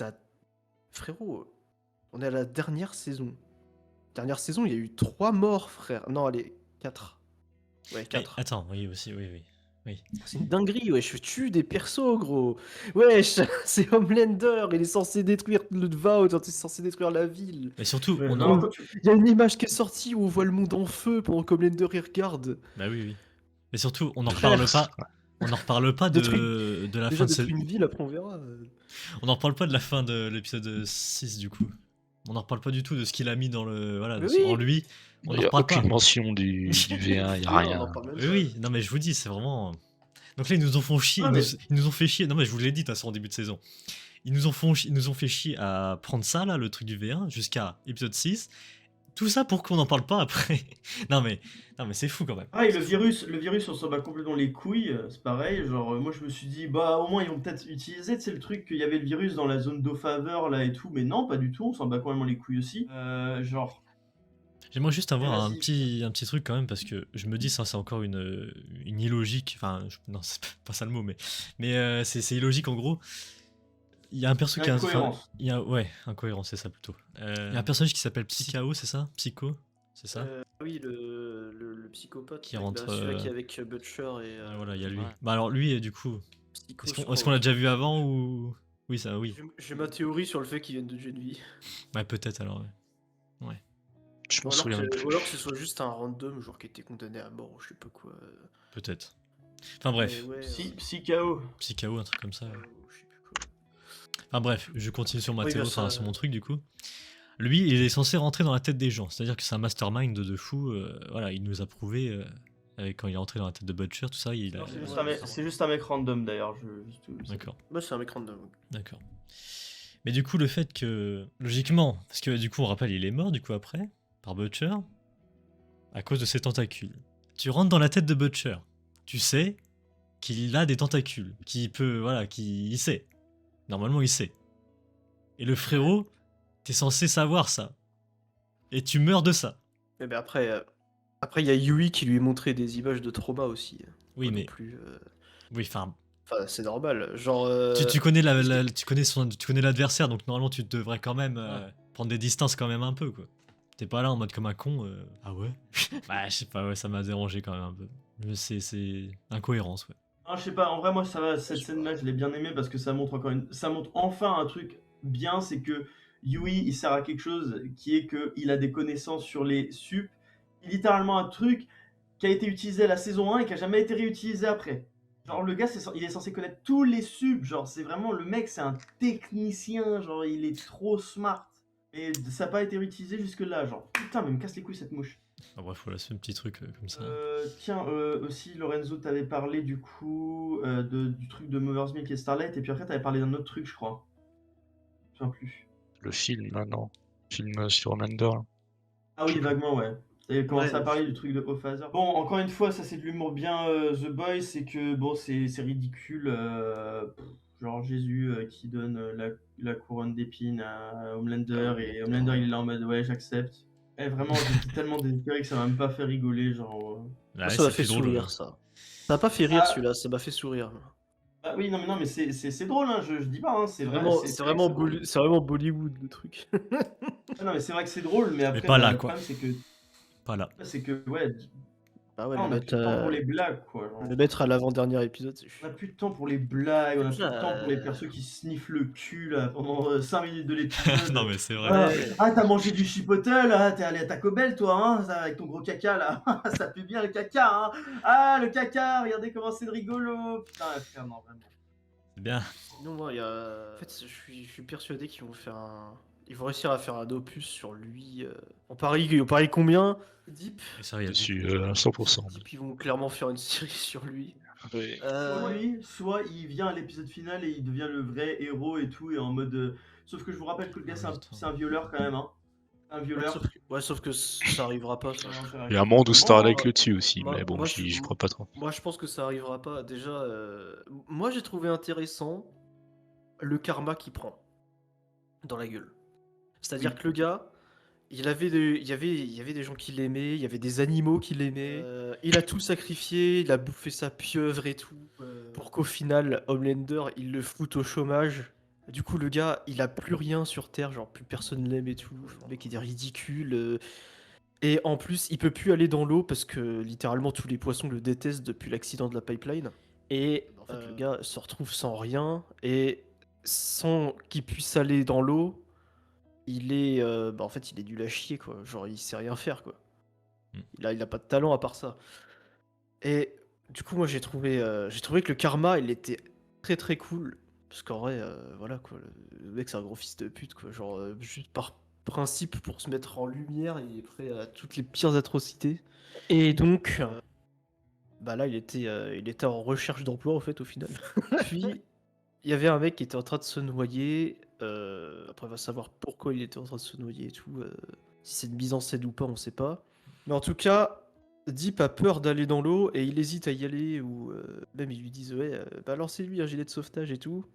frérot, on est à la dernière saison. Dernière saison, il y a eu 3 morts, frère. Non, allez, 4. Ouais, Mais 4. attends, oui, aussi, oui, oui. Oui. C'est une dinguerie, wesh, je tue des persos, gros. Wesh, c'est Homelander, il est censé détruire le Vault, il est censé détruire la ville. Et surtout, Ouais, on non, en... toi, tu- Il y a une image qui est sortie où on voit le monde en feu pendant qu'Homelander il regarde. Bah oui, oui. Mais surtout, on n'en Frère, reparle pas. On n'en reparle pas de la fin Déjà, de détruire une ville, après on verra. On n'en reparle pas de la fin de l'épisode 6 du coup. On n'en reparle pas du tout de ce qu'il a mis dans le voilà Mais oui. en lui. On Il n'en n'y a reparle pas. aucune mention du V1, il n'y a Non, on rien. en parle même Oui, pas. oui, non mais je vous dis, c'est vraiment. Donc là, ils nous ont fait chier. Ah, mais- Ils nous ont fait chier. Non mais je vous l'ai dit de toute façon en début de saison. Ils nous ont fait chier à prendre ça là, le truc du V1, jusqu'à épisode 6. Tout ça pour qu'on n'en parle pas après. non mais c'est fou quand même. Ah, et le virus, on s'en bat complètement les couilles, c'est pareil. Genre, moi je me suis dit, bah au moins ils vont peut-être utiliser, tu sais, le truc qu'il y avait le virus dans la zone d'eau faveur là et tout, mais non, pas du tout, on s'en bat complètement les couilles aussi. Genre, J'aimerais juste avoir un Vas-y. petit truc quand même parce que je me dis ça c'est encore une illogique. Enfin non c'est pas ça le mot mais c'est illogique en gros. Il y a un perso qui a incohérence. ouais incohérence c'est ça plutôt. Il y a un personnage qui s'appelle Psychao c'est ça Psycho c'est ça. Oui, le psychopathe Qui avec- rentre, celui qui est avec Butcher et Ah, voilà il y a lui. ouais. Bah alors lui du coup Psycho, est-ce je qu'on crois. l'a déjà vu avant ou oui ça oui J'ai ma théorie sur le fait qu'il vienne de Gen V. ouais peut-être alors ouais. Je Ou m'en alors, souviens même que, plus. ou alors que ce soit juste un random, genre qui était condamné à mort ou je sais pas quoi. Peut-être. Enfin bref Mais ouais, Psychao. Psychao un truc comme ça. je sais plus quoi. Enfin bref, je continue sur ma Oui, théorie, bah, ça- enfin sur mon truc du coup. Lui, il est censé rentrer dans la tête des gens, c'est-à-dire que c'est un mastermind de fou. Voilà, il nous a prouvé quand il est rentré dans la tête de Butcher, tout ça. Il a... Non, c'est juste, Ouais, un mec- ça c'est juste un mec random d'ailleurs. D'accord, Moi, c'est un mec random. d'accord. Mais du coup, le fait que logiquement, parce que du coup, on rappelle, il est mort du coup après par Butcher à cause de ses tentacules. Tu rentres dans la tête de Butcher, tu sais qu'il a des tentacules, qu'il peut, voilà, qu'il sait. Normalement, il sait. Et le frérot, t'es censé savoir ça. Et tu meurs de ça. Mais ben après, il y a Yui qui lui a montré des images de trauma aussi. Oui, Pas non mais. plus. Oui, enfin. Enfin, c'est normal. Genre. Tu connais tu connais l'adversaire, donc normalement tu devrais quand même prendre des distances quand même un peu, quoi. T'es pas là en mode comme un con. Ah ouais. Bah, je sais pas, ouais, ça m'a dérangé quand même un peu. C'est incohérence, ouais. Ah, je sais pas, en vrai, moi, ça va, cette scène-là, je l'ai bien aimée parce que ça montre ça montre enfin un truc bien, c'est que Yui, il sert à quelque chose qui est qu'il a des connaissances sur les sup. Littéralement un truc qui a été utilisé à la saison 1 et qui a jamais été réutilisé après. Genre, le gars, il est censé connaître tous les subs. Genre, c'est vraiment, le mec, c'est un technicien. Genre, il est trop smart. Et ça n'a pas été réutilisé jusque-là. Genre, putain, mais me casse les couilles cette mouche. Ah, bref, voilà, c'est un petit truc comme ça. Tiens, aussi Lorenzo t'avait parlé du coup du truc de Mother's Milk et Starlight, et puis après t'avais parlé d'un autre truc, je crois. Je ne sais plus. Le film, là, non. Film sur Homelander. Là. Ah oui, vaguement, ouais. T'avais commencé Ouais, à parler du truc de Ophazor. Bon, encore une fois, ça c'est de l'humour bien The Boys, c'est que bon, c'est ridicule. Genre Jésus qui donne la couronne d'épines à Homelander, et Homelander il est là en mode ouais, j'accepte. Eh, vraiment, j'étais tellement désespéré que ça m'a même pas fait rigoler, genre. Bah, ça m'a c'était fait drôle, sourire, ouais. ça. Ça m'a pas fait rire Ah. celui-là, ça m'a fait sourire. Ah oui, non, mais c'est drôle, hein, je dis pas, hein, c'est vrai. C'est vraiment, drôle. c'est vraiment Bollywood le truc. Ah non, mais c'est vrai que c'est drôle, mais après, pas là, le quoi. problème, Pas là. c'est que, ouais, Ah ouais, on a plus de temps pour les blagues, quoi. Genre. le mettre à l'avant-dernier épisode, c'est On a plus de temps pour les blagues, on a plus de Ça, temps pour les persos qui sniffent le cul, là, pendant 5 minutes de l'épisode. non, mais c'est vrai. Ah, Ouais. ah, t'as mangé du chipotle, ah, t'es allé à Taco Bell, toi, hein, ça, avec ton gros caca, là. Ça pue bien le caca, hein. Ah, le caca, regardez comment c'est rigolo. Putain, frère, non, vraiment. C'est bien. Non, moi, il y a. En fait, je suis persuadé qu'ils vont faire un. Ils vont réussir à faire un opus sur lui. On parie combien Deep. Et ça, il y a Dessus, à 100%. Deep, ils vont clairement faire une série sur lui. Oui. Soit lui, soit il vient à l'épisode final et il devient le vrai héros et tout, et en mode. Sauf que je vous rappelle que le gars, c'est un violeur quand même, hein. Un violeur. Sauf que ça arrivera pas. Ça. Il y a un monde où Starlight Bon, le tue aussi, moi- mais bon, moi, j'y je- crois pas trop. Moi, je pense que ça arrivera pas. Déjà, moi, j'ai trouvé intéressant le karma qu'il prend dans la gueule. C'est-à-dire Oui. que le gars, il y avait des gens qui l'aimaient, il y avait des animaux qui l'aimaient. Il a tout sacrifié, il a bouffé sa pieuvre et tout, pour qu'au final, Homelander, il le foute au chômage. Du coup, le gars, il a plus rien sur Terre, genre plus personne l'aime et tout. Le mec, il est ridicule. Et en plus, il peut plus aller dans l'eau parce que littéralement tous les poissons le détestent depuis l'accident de la pipeline. Et en fait, le gars se retrouve sans rien et sans qu'il puisse aller dans l'eau, il est, en fait, il est nul à chier quoi. Genre, il sait rien faire quoi. Mm. Il a pas de talent à part ça. Et du coup, moi, j'ai trouvé que le karma, il était très très cool. Parce qu'en vrai, voilà quoi, le mec, c'est un gros fils de pute quoi. Genre, juste par principe pour se mettre en lumière, il est prêt à toutes les pires atrocités. Et donc, bah là, il était en recherche d'emploi, en fait, au final. Puis, il y avait un mec qui était en train de se noyer. Après, on va savoir pourquoi il était en train de se noyer et tout. Si c'est une mise en scène ou pas, on sait pas. Mais en tout cas, Deep a peur d'aller dans l'eau et il hésite à y aller. Ou même, ils lui disent, ouais, bah lancez-lui un gilet de sauvetage et tout.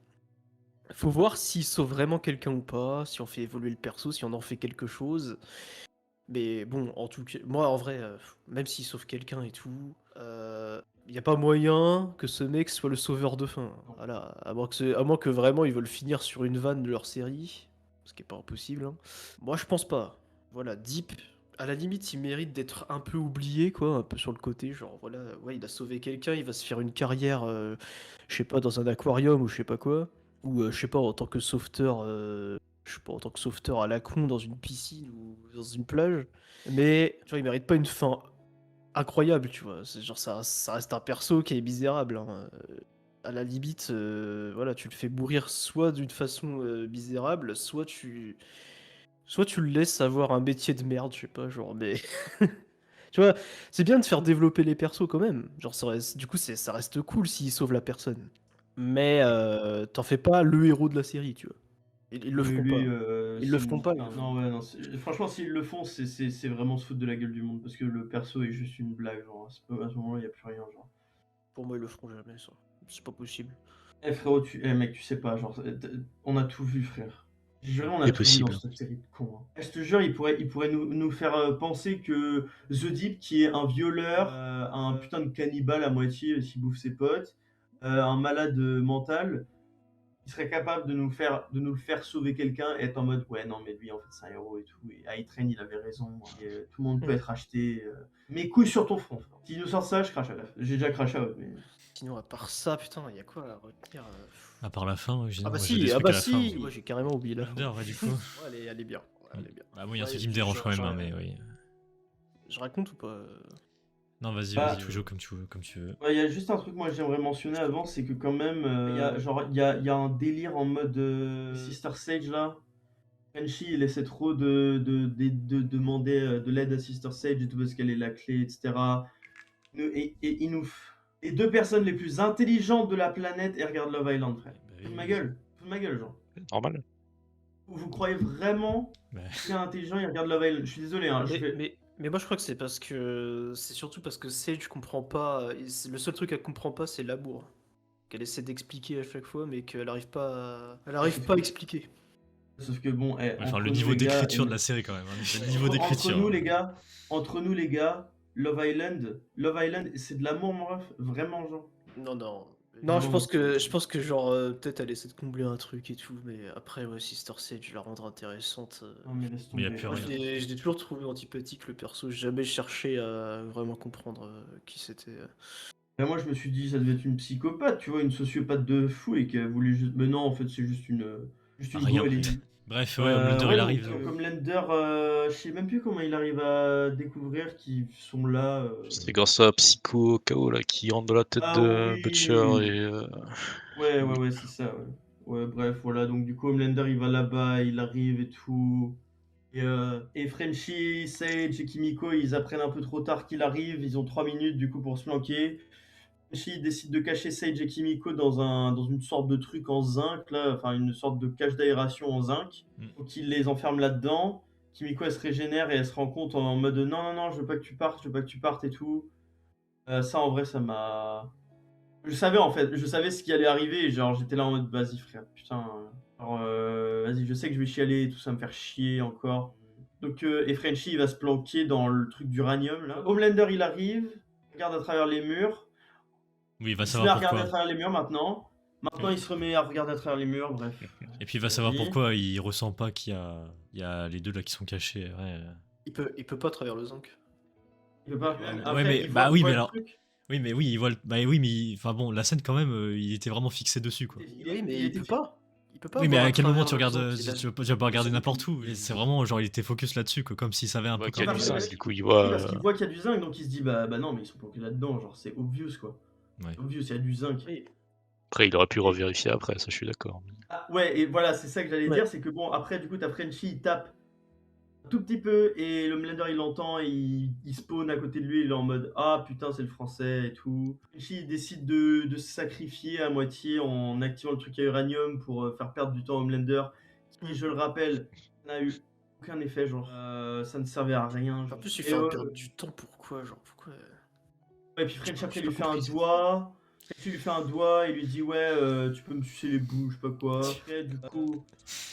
Faut voir s'il sauve vraiment quelqu'un ou pas, si on fait évoluer le perso, si on en fait quelque chose. Mais bon, en tout cas, moi en vrai, même s'il sauve quelqu'un et tout, il n'y a pas moyen que ce mec soit le sauveur de fin. Voilà, à moins que vraiment ils veulent finir sur une vanne de leur série, ce qui est pas impossible, hein. Moi je pense pas. Voilà, Deep, à la limite, il mérite d'être un peu oublié, quoi, un peu sur le côté. Genre, voilà, ouais, il a sauvé quelqu'un, il va se faire une carrière, je sais pas, dans un aquarium ou je sais pas quoi. Ou je sais pas, en tant que sauveteur. Je sais pas, en tant que sauveteur à la con dans une piscine ou dans une plage. Mais tu vois, il mérite pas une fin incroyable, tu vois. C'est genre ça reste un perso qui est misérable, hein. À la limite, voilà, tu le fais mourir soit d'une façon misérable, soit tu le laisses avoir un métier de merde, je sais pas, genre, mais tu vois, c'est bien de faire développer les persos quand même. Genre, du coup, ça reste cool s'il sauve la personne. Mais t'en fais pas le héros de la série, tu vois. Ils le Oui, feront lui, pas. Ils le feront pas. non, ouais, non, franchement, s'ils le font, c'est vraiment se foutre de la gueule du monde parce que le perso est juste une blague. Genre, à ce moment-là, il n'y a plus rien. Genre, Pour moi, ils le feront jamais, ça. C'est pas possible. eh frérot, mec, tu sais pas, genre, on a tout vu, frère. Jure, on a C'est tout vu dans possible. cette série de cons, hein. Eh, je te jure, il pourrait nous faire penser que The Deep, qui est un violeur, un putain de cannibale à moitié qui bouffe ses potes, un malade mental, il serait capable de nous le faire sauver quelqu'un et être en mode ouais non mais lui en fait c'est un héros et tout et A-Train il avait raison et, tout le monde peut être acheté mais couille sur ton front frère. S'il nous sort ça je crache à la j'ai déjà craché out mais Sinon, à part ça, putain, il y a quoi à retenir À part la fin, Ah bah j'ai des si, trucs à la fin. moi j'ai carrément oublié la fin. Blender, ouais, du coup. Ouais, elle est bien. Ouais, elle est bien. Bah, moi, il y a un Ouais, truc qui me dérange quand même, hein, je- mais oui. Je raconte ou pas Non, vas-y, Bah, vas-y, tu joues comme tu veux, comme tu veux. ouais, il y a juste un truc moi j'aimerais mentionner avant c'est que quand même il y a un délire en mode Sister Sage là. Kenshi il essaie trop de demander de l'aide à Sister Sage et tout parce qu'elle est la clé etc. Et il nous les deux personnes les plus intelligentes de la planète et regardent Love Island, frère. Bah Fous de oui. ma gueule, fous de ma gueule, genre. Normal. Vous croyez vraiment Bah, qu'il est intelligent, il regarde Love Island? Je suis désolé, hein. mais moi je crois que c'est surtout parce que Sage comprend pas. Le seul truc qu'elle comprend pas, c'est l'amour. Qu'elle essaie d'expliquer à chaque fois, mais qu'elle elle arrive pas à expliquer. Sauf que bon, ouais, enfin, entre le nous, niveau les gars, d'écriture de la série, quand même. Hein. Le niveau entre d'écriture. nous, les gars, entre nous, les gars, Love Island, c'est de l'amour, mon ref. Vraiment, genre. Non, non. Non, Non, je pense que genre peut-être elle essaie de combler un truc et tout, mais après ouais, Sister Sage la rendre intéressante. Non, mais laisse Mais y a tomber. plus Moi, rien. je l'ai toujours trouvé antipathique le perso. J'ai jamais cherché à vraiment comprendre qui c'était. Ben, moi, je me suis dit, ça devait être une psychopathe, tu vois, une sociopathe de fou et qu'elle voulait juste. Mais non, en fait, c'est juste une Rien. go, elle est. Bref, ouais, Homelander, Ouais, il donc, arrive. Homelander, je sais même plus comment il arrive à découvrir qu'ils sont là. C'est grâce à Psycho KO là, qui rentre dans la tête Ah de oui. Butcher et. Ouais, c'est ça, ouais. Ouais, bref, voilà, donc du coup, Homelander, il va là-bas, il arrive et tout. Et Frenchie, Sage et Kimiko, ils apprennent un peu trop tard qu'il arrive, ils ont 3 minutes du coup pour se planquer. Frenchie décide de cacher Sage et Kimiko dans une sorte de truc en zinc, là, enfin une sorte de cache d'aération en zinc. Donc il les enferme là-dedans. Kimiko, elle se régénère et elle se rend compte en mode non, non, non, je veux pas que tu partes, je veux pas que tu partes et tout. Ça, en vrai, ça m'a. Je savais en fait, je savais ce qui allait arriver et genre j'étais là en mode vas-y frère, putain, genre, vas-y, je sais que je vais chialer et tout ça va me faire chier encore. Donc et Frenchie il va se planquer dans le truc d'uranium là. Homelander il arrive, il regarde à travers les murs, Oui, il va il se met à savoir regarder à pourquoi. travers les murs maintenant. Maintenant il se remet à regarder à travers les murs, bref. Et puis il va savoir Vas-y. pourquoi il ressent pas qu'il y a les deux là qui sont cachés. Ouais. Il peut pas à travers le zinc. Il peut pas. Ouais, Après, mais- il bah voit- oui, il voit mais le alors- truc. Oui, mais oui, il vole. Bah oui, mais enfin bon, la scène quand même, il était vraiment fixé dessus, quoi. Oui, mais il était peut pas. Il peut pas Oui, mais voir à quel moment travers tu le regardes zinc, il a- tu vas pas regarder c'est n'importe depuis- où. Et c'est vraiment genre il était focus là-dessus, quoi, comme s'il savait un Il voit peu qu'il y a comment. du Après, zinc, du coup, il Oui, voit. parce qu'il voit qu'il y a du zinc, donc il se dit bah non, mais ils sont planqués là-dedans, genre c'est obvious quoi. Ouais. Obvious, il y a du zinc. Oui. Après, il aurait pu revérifier après, ça je suis d'accord. Ah, ouais, et voilà, c'est ça que j'allais Ouais. dire, c'est que bon, après, du coup, ta Frenchie, il tape un tout petit peu, et le Blender, il l'entend, et il spawn à côté de lui, il est en mode ah putain, c'est le français et tout. Frenchie, il décide de se sacrifier à moitié en activant le truc à uranium pour faire perdre du temps au Blender, qui, je le rappelle, n'a eu aucun effet, genre ça ne servait à rien. En genre. plus, il Et, fait perdre du temps, pourquoi? Genre, pourquoi? ouais, et puis French après j'ai lui pas fait un compris cette doigt. French lui fait un doigt et lui dit ouais, tu peux me sucer les bouts, je sais pas quoi. Après, du coup,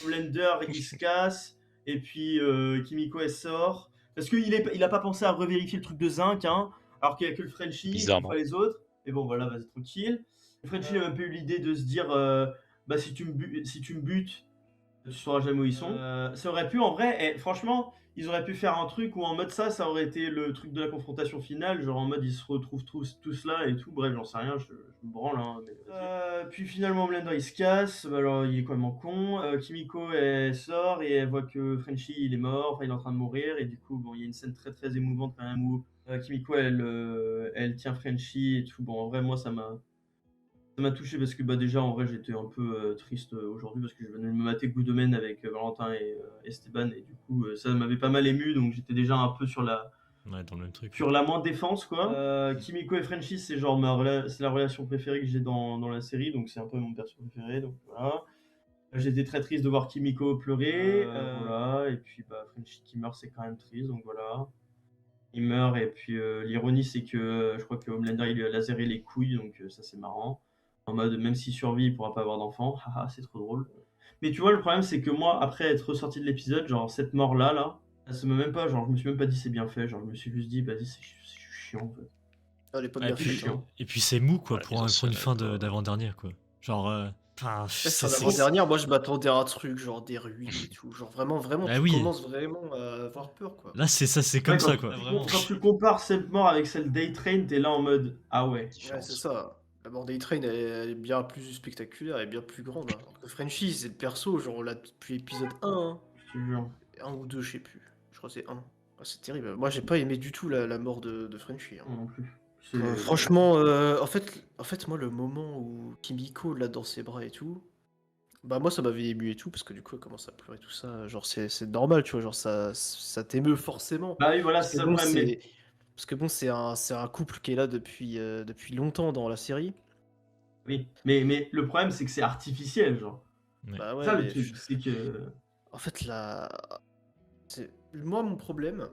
Blender il se casse et puis Kimiko elle sort. Parce il a pas pensé à revérifier le truc de zinc, hein, alors qu'il y a que le Frenchie, il Bizarrement. pas les autres. Mais bon, voilà, vas-y, tranquille. Le Frenchie a un peu eu l'idée de se dire bah si tu me butes, tu sauras jamais où ils sont. Ça aurait pu en vrai, et franchement, ils auraient pu faire un truc où en mode ça aurait été le truc de la confrontation finale, genre en mode ils se retrouvent tous là et tout, bref, j'en sais rien, je me branle. Hein, mais... puis finalement Blender il se casse, bah, alors il est complètement con. Kimiko elle sort et elle voit que Frenchie il est mort, enfin il est en train de mourir, et du coup bon, il y a une scène très très émouvante quand même où Kimiko elle tient Frenchie et tout. Bon, en vrai, moi ça m'a touché parce que bah déjà en vrai j'étais un peu triste aujourd'hui parce que je venais de me mater Good Domain avec Valentin et Esteban, et du coup ça m'avait pas mal ému, donc j'étais déjà un peu sur la Ouais, dans le même truc. main défense quoi. Kimiko et Frenchie c'est genre c'est la relation préférée que j'ai dans la série, donc c'est un peu mon perso préféré, donc voilà. J'étais très triste de voir Kimiko pleurer, voilà, et puis bah Frenchie qui meurt c'est quand même triste, donc voilà. Il meurt, et puis l'ironie c'est que je crois que Homelander il lui a laseré les couilles, donc ça c'est marrant. En mode, même s'il survit, il pourra pas avoir d'enfant. Haha, c'est trop drôle. Mais tu vois, le problème, c'est que moi, après être ressorti de l'épisode, genre, cette mort-là, ça me même pas, genre, je me suis même pas dit c'est bien fait. Genre, je me suis juste dit, vas-y, c'est chiant, en fait. Elle est pas Ouais, bien et, puis, faite, hein. et puis c'est mou, quoi, Ouais, pour mais une ça, fin c'est- d'avant-dernière, quoi. Genre, enfin, Sur l'avant-dernière, moi je m'attendais à un truc genre des ruines et tout. Genre vraiment, Ah tu oui. commences vraiment à avoir peur, quoi. Là, c'est comme Ouais, ça, quand quoi. tu- Vraiment. Quand tu compares cette mort avec celle d'A-Train, t'es là en mode, ah ouais. Ouais, Différence. c'est ça. La mort d'A-Train, elle est bien plus spectaculaire, elle est bien plus grande. Hein. Alors que Frenchie, c'est le perso, genre là depuis l'épisode 1, hein. Je te jure. 1 ou 2, je sais plus. Je crois que c'est 1. Ah, c'est terrible. Moi, j'ai pas aimé du tout la mort de Frenchie. Hein. Moi non plus. C'est- Franchement, en fait, moi, le moment où Kimiko l'a dans ses bras et tout, bah moi, ça m'avait ému et tout, parce que du coup, elle commence à pleurer tout ça. Genre, c'est normal, tu vois, genre, ça t'émeut forcément. Bah oui, voilà, Parce c'est que ça le bon, problème. Mais... parce que bon, c'est un couple qui est là depuis longtemps dans la série. Oui, mais le problème, c'est que c'est artificiel, genre. Ouais. Bah ouais, ça, le mais truc, c'est que... en fait, moi, mon problème,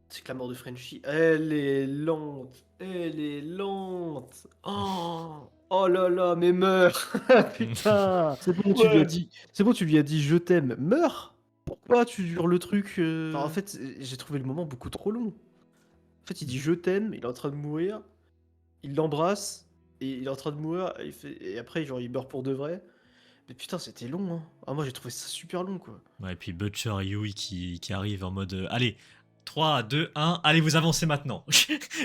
c'est que la mort de Frenchie, elle est lente. Elle est lente. Oh là là, mais meurs. Putain. C'est bon, tu lui as dit. C'est bon, tu lui as dit je t'aime. Meurs. Pourquoi tu dures le truc Enfin, en fait, j'ai trouvé le moment beaucoup trop long. En fait, il dit je t'aime, il est en train de mourir. Il l'embrasse et il est en train de mourir. Et après, genre, il meurt pour de vrai. Mais putain, c'était long, hein. Ah, moi, j'ai trouvé ça super long, quoi. Ouais, et puis Butcher et Yui qui arrivent en mode allez, 3, 2, 1, allez, vous avancez maintenant.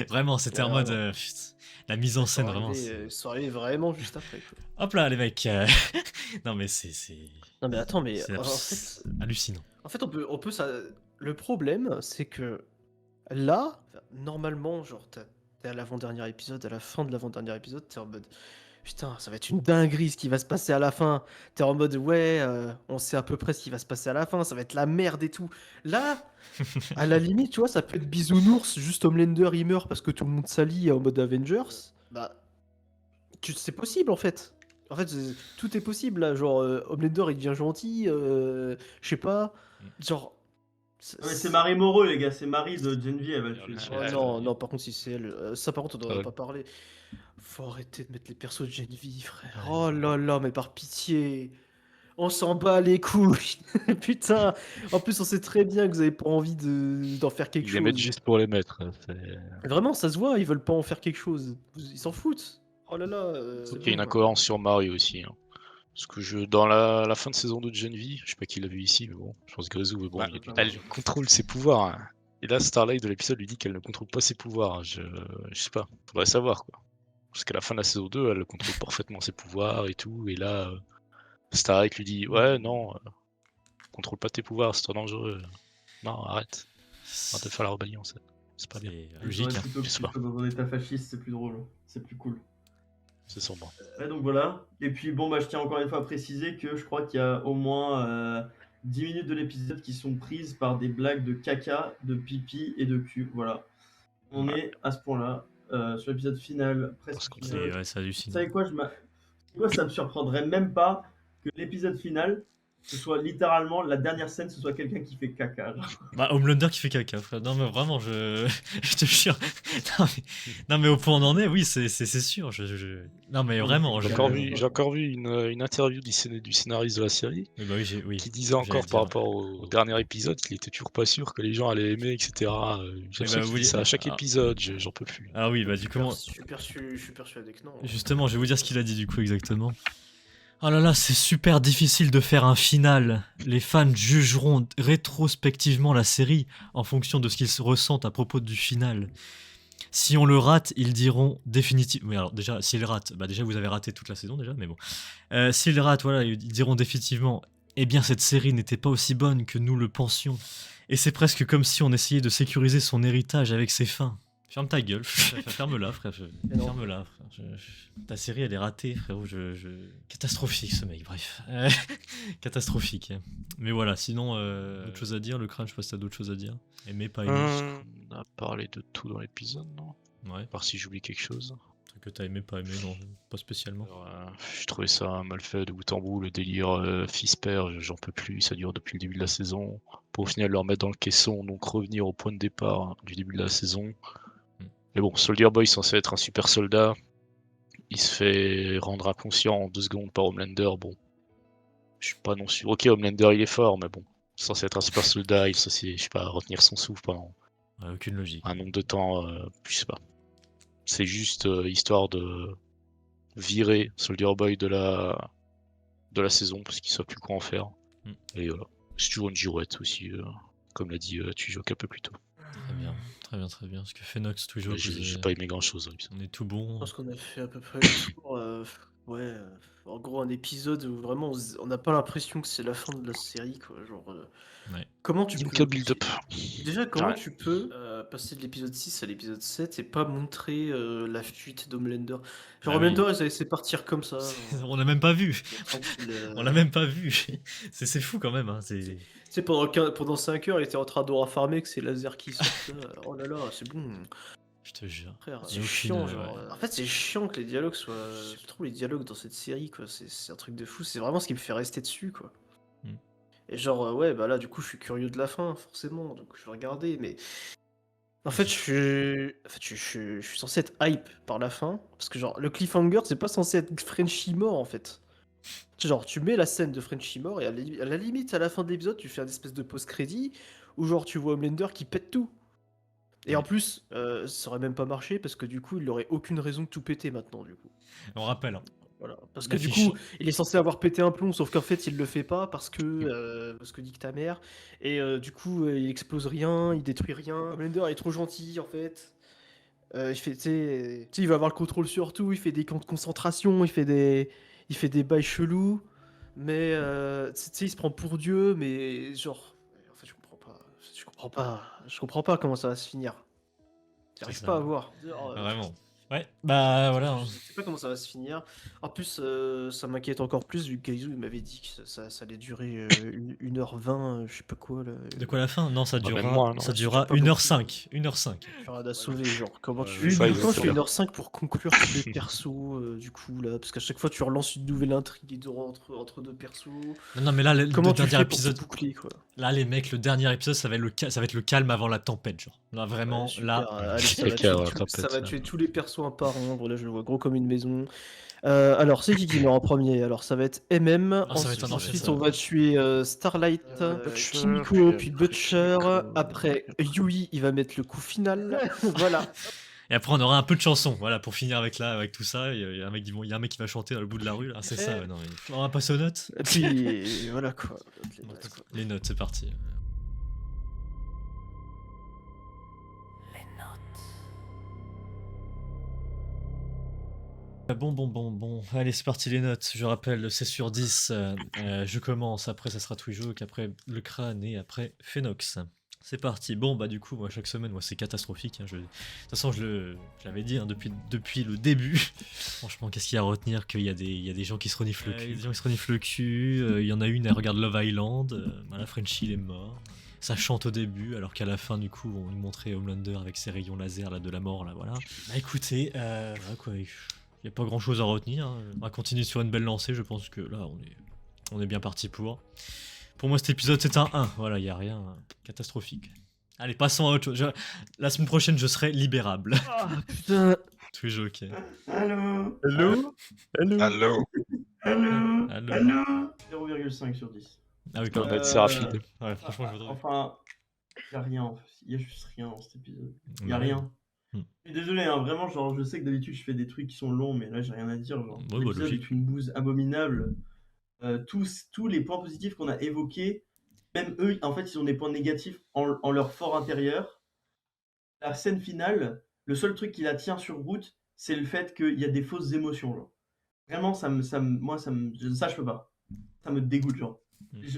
Vraiment, c'était en Ouais, mode vraiment. putain, la mise en scène, vraiment. Ils sont arrivés vraiment juste après, quoi. Hop là, les mecs. Non, mais c'est Non, mais attends, mais c'est en fait, hallucinant. on peut ça. Le problème, c'est que là, normalement, genre, t'es à l'avant-dernier épisode, à la fin de l'avant-dernier épisode, t'es en mode putain, ça va être une dinguerie ce qui va se passer à la fin. T'es en mode ouais, on sait à peu près ce qui va se passer à la fin, ça va être la merde et tout. Là, à la limite, tu vois, ça peut être bisounours, juste Homelander il meurt parce que tout le monde s'allie en mode Avengers. Bah, c'est possible en fait. En fait, tout est possible là. Genre, Homelander il devient gentil, je sais pas. Genre. Ouais, c'est Marie Moreau, les gars, c'est Marie de Geneviève, elle va le tuer. Oh, non, par contre, si c'est elle. Ça, par contre, on Ah n'en a ouais. pas parlé. Faut arrêter de mettre les persos de Geneviève, frère. Oh là là, mais par pitié. On s'en bat les couilles. Putain. En plus, on sait très bien que vous avez pas envie d'en faire quelque Ils les mettent chose. juste pour les mettre. C'est- Vraiment, ça se voit, ils veulent pas en faire quelque chose. Ils s'en foutent. Oh là là. Il y a une incohérence sur Mario aussi. Hein. Parce que dans la fin de saison 2 de Geneviève, je sais pas qui l'a vu ici, mais bon, je pense que Grézou, mais bon, Bah, elle contrôle ses pouvoirs. Hein. Et là, Starlight de l'épisode lui dit qu'elle ne contrôle pas ses pouvoirs. Je sais pas, faudrait savoir quoi. Parce qu'à la fin de la saison 2, elle contrôle parfaitement ses pouvoirs et tout. Et là, Starlight lui dit ouais, non, contrôle pas tes pouvoirs, c'est trop dangereux. Non, arrête. Arrête de faire la rébellion, c'est pas bien. C'est Ils logique. auraient Hein. plutôt que je sais tu pas. sois dans un état fasciste, c'est plus drôle, c'est plus cool. C'est sombre. Ouais, donc voilà. Et puis bon, bah, je tiens encore une fois à préciser que je crois qu'il y a au moins 10 minutes de l'épisode qui sont prises par des blagues de caca, de pipi et de cul. Voilà. On est à ce point-là. Sur l'épisode final, presque Parce qu'on final. Ouais, c'est Vous hallucinant. savez quoi, ça me surprendrait même pas que l'épisode final, ce soit littéralement la dernière scène, ce soit quelqu'un qui fait caca. Genre. Bah, Homelander qui fait caca, frère. Non, mais vraiment, je te jure. Non, mais au point où on en est, oui, c'est sûr. Non, mais vraiment. J'ai encore vu une interview du scénariste de la série Oui, bah oui, oui. qui disait encore par rapport au dernier épisode qu'il était toujours pas sûr que les gens allaient aimer, etc. J'ai l'impression qu'il dit ça à chaque épisode, j'en peux plus. Ah oui, bah du coup, Je suis persuadé que non. justement, je vais vous dire ce qu'il a dit du coup exactement. Oh là là, c'est super difficile de faire un final. Les fans jugeront rétrospectivement la série en fonction de ce qu'ils ressentent à propos du final. Si on le rate, ils diront définitivement. Mais alors déjà, s'ils ratent, bah déjà vous avez raté toute la saison déjà, mais bon. S'ils ratent, voilà, ils diront définitivement. Eh bien, cette série n'était pas aussi bonne que nous le pensions. Et c'est presque comme si on essayait de sécuriser son héritage avec ses fins. Ferme ta gueule, ferme-la, frère. Ferme-la, frère. Ta série, elle est ratée, frérot. Catastrophique, ce mec, bref. Catastrophique. Mais voilà, sinon, d'autres choses à dire. Le crâne, je sais pas si t'as d'autres choses à dire. Aimer, pas aimer. On a parlé de tout dans l'épisode, non? Ouais. À part si j'oublie quelque chose. Un truc que t'as aimé, pas aimé, non, pas spécialement. J'ai trouvé ça mal fait de bout en bout. Le délire fils-père, j'en peux plus. Ça dure depuis le début de la saison. Pour au final le remettre dans le caisson, donc revenir au point de départ du début de la saison. Mais bon, Soldier Boy censé être un super soldat. Il se fait rendre inconscient en 2 secondes par Homelander. Bon, je suis pas non sûr. Ok, Homelander il est fort, mais bon, censé être un super soldat, il est censé, je sais pas, retenir son souffle pendant aucune logique. un nombre de temps, je sais pas. C'est juste histoire de virer Soldier Boy de la saison parce qu'il ne sait plus quoi en faire. Et voilà, c'est toujours une girouette aussi, comme l'a dit Tujok un peu plus tôt. Très bien. Ce que fait Nox toujours. J'ai pas aimé grand chose. On est tout bon. Je pense qu'on a fait à peu près le tour. En gros, un épisode où vraiment on n'a pas l'impression que c'est la fin de la série, quoi. Genre, comment tu peux. Build-up. Déjà, comment tu peux passer de l'épisode 6 à l'épisode 7 et pas montrer la fuite d'Homelander? Genre, Homelander, ils avaient laissé partir comme ça. On l'a même pas vu. On l'a même pas vu. C'est fou quand même. Hein. Tu sais, pendant 5 heures, il était en train d'aura farmer que c'est laser qui sort. Oh là là, c'est bon. Je te jure. Frère, c'est chiant. En fait, c'est chiant que les dialogues soient. Je trouve les dialogues dans cette série, quoi. C'est un truc de fou. C'est vraiment ce qui me fait rester dessus, quoi. Et genre, ouais, bah là, du coup, je suis curieux de la fin, forcément. Donc, je vais regarder. Mais en fait, je suis censé être hype par la fin. Parce que, genre, le cliffhanger, c'est pas censé être Frenchie mort, en fait. Genre, tu mets la scène de Frenchie mort et à la limite, à la fin de l'épisode, tu fais un espèce de post-crédit où, genre, tu vois Homelander qui pète tout. Et en plus, ça aurait même pas marché parce que du coup, il aurait aucune raison de tout péter maintenant, du coup. On rappelle. Hein. Voilà. Parce que du coup, il est censé avoir pété un plomb, sauf qu'en fait, il le fait pas parce que dit que ta mère. Et du coup, il explose rien, il détruit rien. Homelander est trop gentil, en fait. Il fait, tu sais, il va avoir le contrôle sur tout, il fait des camps de concentration, il fait des bails chelous. Mais tu sais, il se prend pour Dieu, mais genre. En fait, je comprends pas comment ça va se finir. J'arrive pas à voir. Vraiment. Ouais, bah voilà. Je sais pas comment ça va se finir. En plus, ça m'inquiète encore plus vu que Kaizo il m'avait dit que ça allait durer 1h20, je sais pas quoi. Là. De quoi la fin? Non, ça durera, moi, ça durera 1h05. 1h05. Rien à sauver, genre. Comment tu fais 1h05 pour conclure tous les persos, du coup, là? Parce qu'à chaque fois, tu relances une nouvelle intrigue entre deux persos. Non, mais là, le dernier épisode. Boucler, quoi. Là, les mecs, le dernier épisode, ça va être le calme avant la tempête, genre. Là, vraiment, là. Allez, ça va tuer tous les persos un par un. Là, je le vois gros comme une maison. Alors, c'est qui meurt en premier? Alors, ça va être MM. Ensuite, on va tuer Starlight, Kimiko, puis Butcher. Après, Yui, il va mettre le coup final. Voilà. Et après, on aura un peu de chanson, voilà, pour finir avec tout ça. Il y a un mec qui va chanter dans le bout de la rue, là. C'est ça, non, on passe aux notes. Et puis, voilà, quoi. Les notes, c'est parti. Bon. Allez, c'est parti les notes. Je rappelle, c'est sur 10. Je commence, après ça sera Twijoke, après le crâne et après Phénox. C'est parti. Bon, bah du coup, moi, chaque semaine, c'est catastrophique. De toute façon, je l'avais dit depuis le début. Franchement, qu'est-ce qu'il y a à retenir? Qu'il y a des gens qui se reniflent le cul. Il y a des gens qui se reniflent le cul. Il y en a une, elle regarde Love Island. Voilà, Frenchie, il est mort. Ça chante au début, alors qu'à la fin, du coup, on nous montrait Homelander avec ses rayons laser là, de la mort, là, voilà. Bah écoutez, voilà quoi. Il n'y a pas grand chose à retenir. On va continuer sur une belle lancée. Je pense que là, on est bien parti pour. Pour moi, cet épisode, c'est un 1. Voilà, il n'y a rien catastrophique. Allez, passons à autre chose. La semaine prochaine, je serai libérable. Ah putain. Toujours ok. Allô. 0,5 sur 10. Ah oui, On quand va même. être Seraphine. Ouais, franchement, je voudrais. Enfin, il n'y a rien. Il y a juste rien dans cet épisode. Il n'y a Ouais. rien. Je suis désolé, vraiment, genre, je sais que d'habitude je fais des trucs qui sont longs, mais là j'ai rien à dire. Genre, Ouais, bah, l'épisode logique. est une bouse abominable. Tous les points positifs qu'on a évoqués, même eux, en fait, ils ont des points négatifs en leur fort intérieur. La scène finale, le seul truc qui la tient sur route, c'est le fait qu'il y a des fausses émotions. Genre. Vraiment, ça, je peux pas. Ça me dégoûte, genre.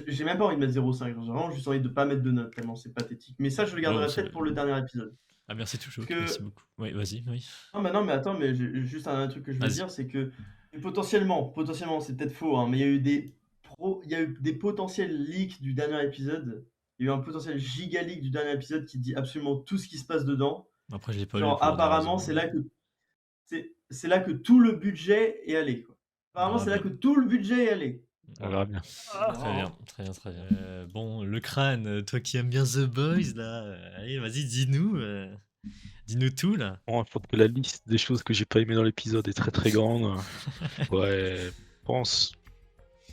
J'ai même pas envie de mettre 0,5. J'ai vraiment juste envie de pas mettre de notes, tellement c'est pathétique. Mais ça, je le garderai peut-être pour le dernier épisode. Ah, merci toujours. Parce que- Merci beaucoup. Oui, vas-y, oui. Non, mais attends, mais j'ai juste un truc que je veux Vas-y. dire, c'est que et potentiellement, c'est peut-être faux, hein, mais il y a eu des potentiels leaks du dernier épisode. Il y a eu un potentiel giga leak du dernier épisode qui dit absolument tout ce qui se passe dedans. Après, je l'ai pas lu. Genre, pour apparemment, dire c'est là que tout le budget est allé. Quoi. Apparemment, Ah, c'est là bien. que tout le budget est allé. On verra bien. Très bien. Bon, le crâne, toi qui aimes bien The Boys, là, allez, vas-y, dis-nous tout, là. Bon, je pense que la liste des choses que j'ai pas aimé dans l'épisode est très très grande. Ouais, je pense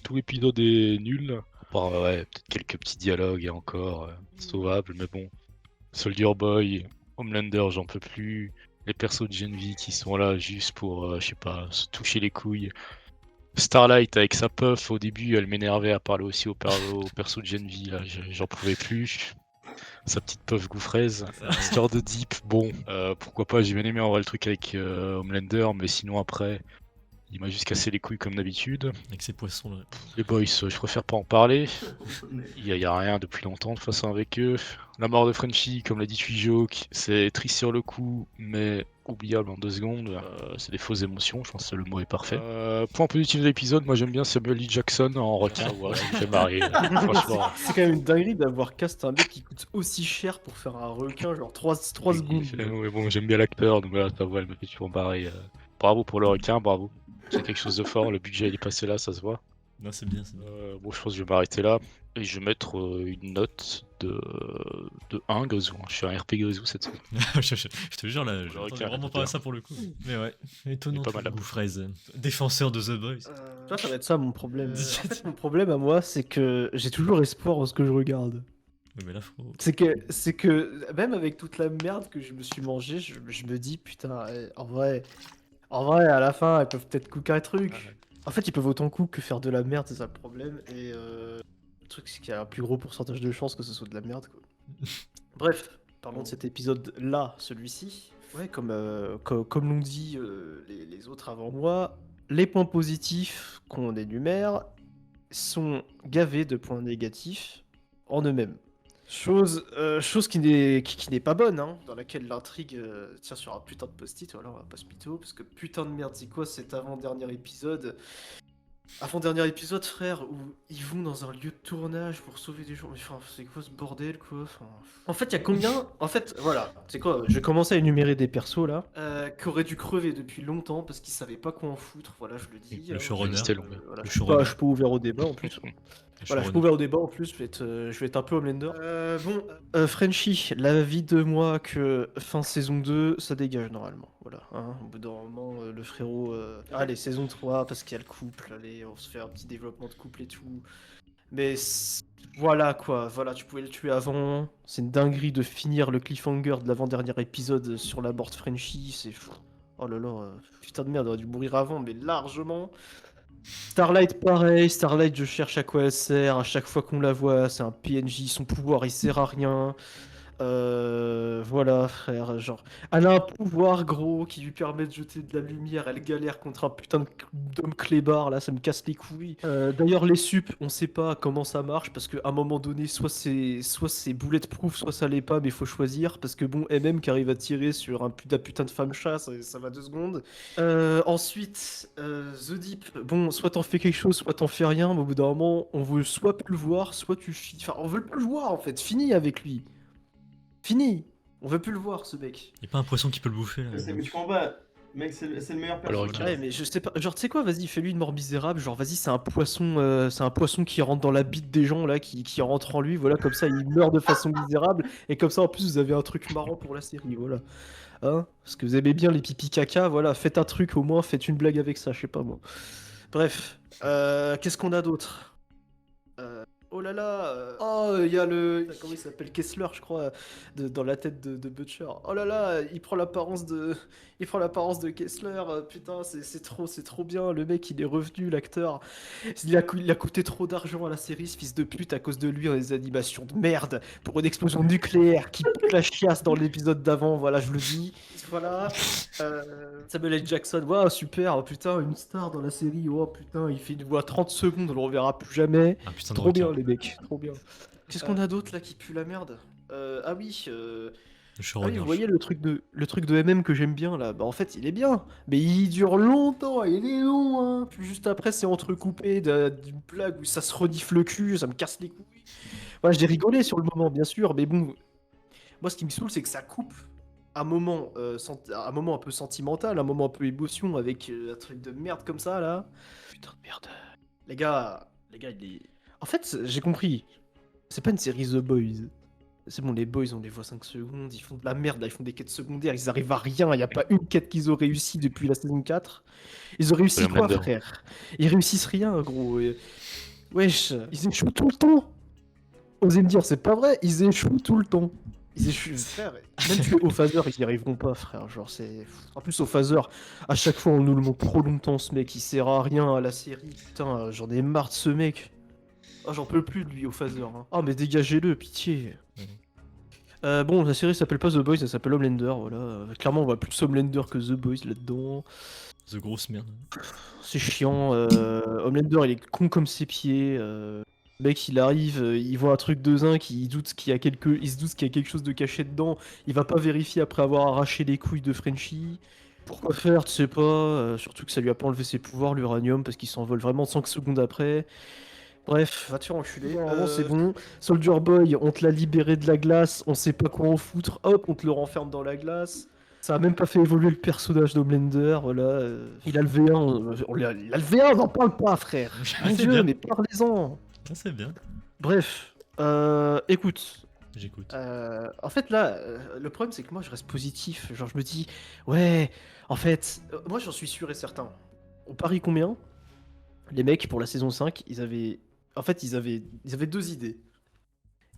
tout l'épisode est nul. À part, peut-être quelques petits dialogues et encore sauvables, mais bon. Soldier Boy, Homelander, j'en peux plus. Les persos de Gen V qui sont là juste pour, je sais pas, se toucher les couilles. Starlight avec sa puff, au début, elle m'énervait à parler aussi au perso de Gen V, là, j'en pouvais plus. Sa petite puff goufraise. Histoire de Deep, bon, pourquoi pas, j'ai bien aimé en vrai le truc avec Homelander, mais sinon après, il m'a juste cassé les couilles comme d'habitude. Avec ces poissons, là. Les boys, je préfère pas en parler. Il y a rien depuis longtemps de toute façon avec eux. La mort de Frenchie, comme l'a dit Twijoke, c'est triste sur le coup, mais oubliable en 2 secondes. C'est des fausses émotions, je pense que le mot est parfait. Point positif de l'épisode, moi j'aime bien Samuel L. Jackson en requin, voilà, ça me fait marrer. Franchement, C'est quand même une dinguerie d'avoir cast un mec qui coûte aussi cher pour faire un requin, genre 3 secondes. ouais, bon, j'aime bien l'acteur, donc voilà, ça va, elle me fait toujours marrer. Bravo pour le requin, bravo. C'est quelque chose de fort, le budget il est passé là, ça se voit. Non, c'est bien. Bon, je pense que je vais m'arrêter là et je vais mettre une note de 1 Grisou. Je suis un RP Grisou cette semaine. je te jure, là, je Ok, m'attendais vraiment pas à ça pour le coup. Mais ouais, étonnant, Il est pas mal, là. Goufraise. Défenseur de The Boys. Toi, ça va être ça mon problème. En fait, mon problème à moi, c'est que j'ai toujours espoir en ce que je regarde. Oui, mais là, faut... C'est que même avec toute la merde que je me suis mangé, je me dis putain, en vrai, à la fin, ils peuvent peut-être cook un truc. En fait, ils peuvent autant cook que faire de la merde, c'est ça le problème. Et le truc, c'est qu'il y a un plus gros pourcentage de chances que ce soit de la merde, quoi. Bref, parlons de cet épisode-là, celui-ci. Ouais, comme l'ont dit les autres avant moi, les points positifs qu'on énumère sont gavés de points négatifs en eux-mêmes. Chose qui n'est pas bonne, hein, dans laquelle l'intrigue tient sur un putain de post-it, voilà, on va pas se mytho, parce que putain de merde, c'est quoi cet avant-dernier épisode, frère, où ils vont dans un lieu de tournage pour sauver des gens, mais enfin, c'est quoi ce bordel, quoi, enfin... En fait, il y a combien... En fait, voilà, c'est quoi, je vais commencer à énumérer des persos, là, qui auraient dû crever depuis longtemps, parce qu'ils savaient pas quoi en foutre, voilà, je le dis. Le hein, showrunner. C'était long. voilà, Le je suis showrunner. pas ouvert au débat, en plus. Voilà, je suis pas ouvert au débat en plus, je vais être un peu Homelander. Frenchie, l'avis de moi que fin saison 2, ça dégage normalement. Voilà, hein, au bout d'un moment, le frérot. Allez, saison 3, parce qu'il y a le couple, allez, on se fait un petit développement de couple et tout. Mais voilà quoi, voilà, tu pouvais le tuer avant. C'est une dinguerie de finir le cliffhanger de l'avant-dernier épisode sur la board Frenchie, c'est fou. Oh là là, putain de merde, on aurait dû mourir avant, mais largement. Starlight pareil, Starlight je cherche à quoi elle sert, à chaque fois qu'on la voit c'est un PNJ, son pouvoir il sert à rien. Voilà, frère, genre, elle a un pouvoir gros qui lui permet de jeter de la lumière, elle galère contre un putain d'homme clébard, là, ça me casse les couilles. D'ailleurs, les sup, on sait pas comment ça marche, parce qu'à un moment donné, soit c'est bulletproof, soit ça l'est pas, mais faut choisir, parce que bon, MM qui arrive à tirer sur un putain de femme chat, ça va 2 secondes. Ensuite, The Deep, bon, soit t'en fais quelque chose, soit t'en fais rien, mais au bout d'un moment, on veut soit plus le voir, soit enfin, on veut plus le voir, en fait, fini avec lui. Fini. On veut plus le voir, ce mec. Y a pas un poisson qui peut le bouffer là. C'est que tu comprends, mec, c'est le meilleur Alors, personnage. Ouais, mais je sais pas. Genre, tu sais quoi, vas-y, fais-lui une mort misérable. Genre, vas-y, c'est un poisson qui rentre dans la bite des gens, là, qui rentre en lui. Voilà, comme ça, il meurt de façon misérable. Et comme ça, en plus, vous avez un truc marrant pour la série. Voilà. Hein? Parce que vous aimez bien les pipi caca. Voilà, faites un truc au moins, faites une blague avec ça, je sais pas moi. Bref. Qu'est-ce qu'on a d'autre? Oh là là, oh, il y a comment il s'appelle, Kessler, je crois, dans la tête de Butcher. Oh là là, il prend l'apparence de Kessler. Putain, c'est trop bien. Le mec, il est revenu, l'acteur. Il a coûté trop d'argent à la série, ce fils de pute, à cause de lui, des animations de merde pour une explosion nucléaire qui pute la chiasse dans l'épisode d'avant. Voilà, je le dis. Voilà. Samuel L. Jackson, waouh, super. Oh, putain, une star dans la série. Oh putain, il fait une voix 30 secondes, on le reverra plus jamais. Un putain de Trop bien, requin. les mecs, trop bien. Qu'est-ce qu'on a d'autre là qui pue la merde? Ah oui, Le ah oui, showrunner. vous voyez le truc de MM que j'aime bien là. Bah en fait, il est bien, mais il dure longtemps, il est long, hein. Puis juste après, c'est entrecoupé d'une blague où ça se renifle le cul, ça me casse les couilles. Ouais, j'ai rigolé sur le moment, bien sûr, mais bon, moi ce qui me saoule, c'est que ça coupe un moment, un moment un peu sentimental, un moment un peu émotion avec un truc de merde comme ça là. Putain de merde. Les gars, il est. En fait, j'ai compris. C'est pas une série The Boys. C'est bon, les boys, on les voit 5 secondes, ils font de la merde, là, ils font des quêtes secondaires, ils arrivent à rien, il n'y a pas une quête qu'ils ont réussi depuis la saison 4. Ils ont réussi quoi, Homelander. frère? Ils réussissent rien, gros. Wesh, ils échouent tout le temps. Osez me dire, c'est pas vrai, ils échouent tout le temps. Ils échouent, frère. Même tuer au phaser, ils n'y arriveront pas, frère. Genre, c'est. En plus, au phaser, à chaque fois, on nous le montre trop longtemps, ce mec, il sert à rien à la série. Putain, j'en ai marre de ce mec. Oh, j'en peux plus de lui au phaser. Hein. Oh, mais dégagez-le, pitié. Bon, la série s'appelle pas The Boys, elle s'appelle Homelander, voilà. Clairement, on voit plus Homelander que The Boys là-dedans. The grosse merde. C'est chiant. Homelander, il est con comme ses pieds. Le mec, il arrive, il voit un truc de zinc, il se doute qu'il y a quelque chose de caché dedans. Il va pas vérifier après avoir arraché les couilles de Frenchie. Pourquoi faire, tu sais pas. Surtout que ça lui a pas enlevé ses pouvoirs, l'uranium, parce qu'il s'envole vraiment 5 secondes après. Bref, va te faire enculer. Normalement, c'est bon. Soldier Boy, on te l'a libéré de la glace, on sait pas quoi en foutre. Hop, on te le renferme dans la glace. Ça a même pas fait évoluer le personnage d'Homelander, voilà. Il a le V1, il a le V1, on n'en parle pas, frère. Mon c'est dieu, bien. mais parlez-en. Ah, c'est bien. Bref, écoute. J'écoute. En fait, là, le problème, c'est que moi, je reste positif. Genre, je me dis, ouais, en fait, moi, j'en suis sûr et certain. On parie combien? Les mecs, pour la saison 5, ils avaient 2 idées.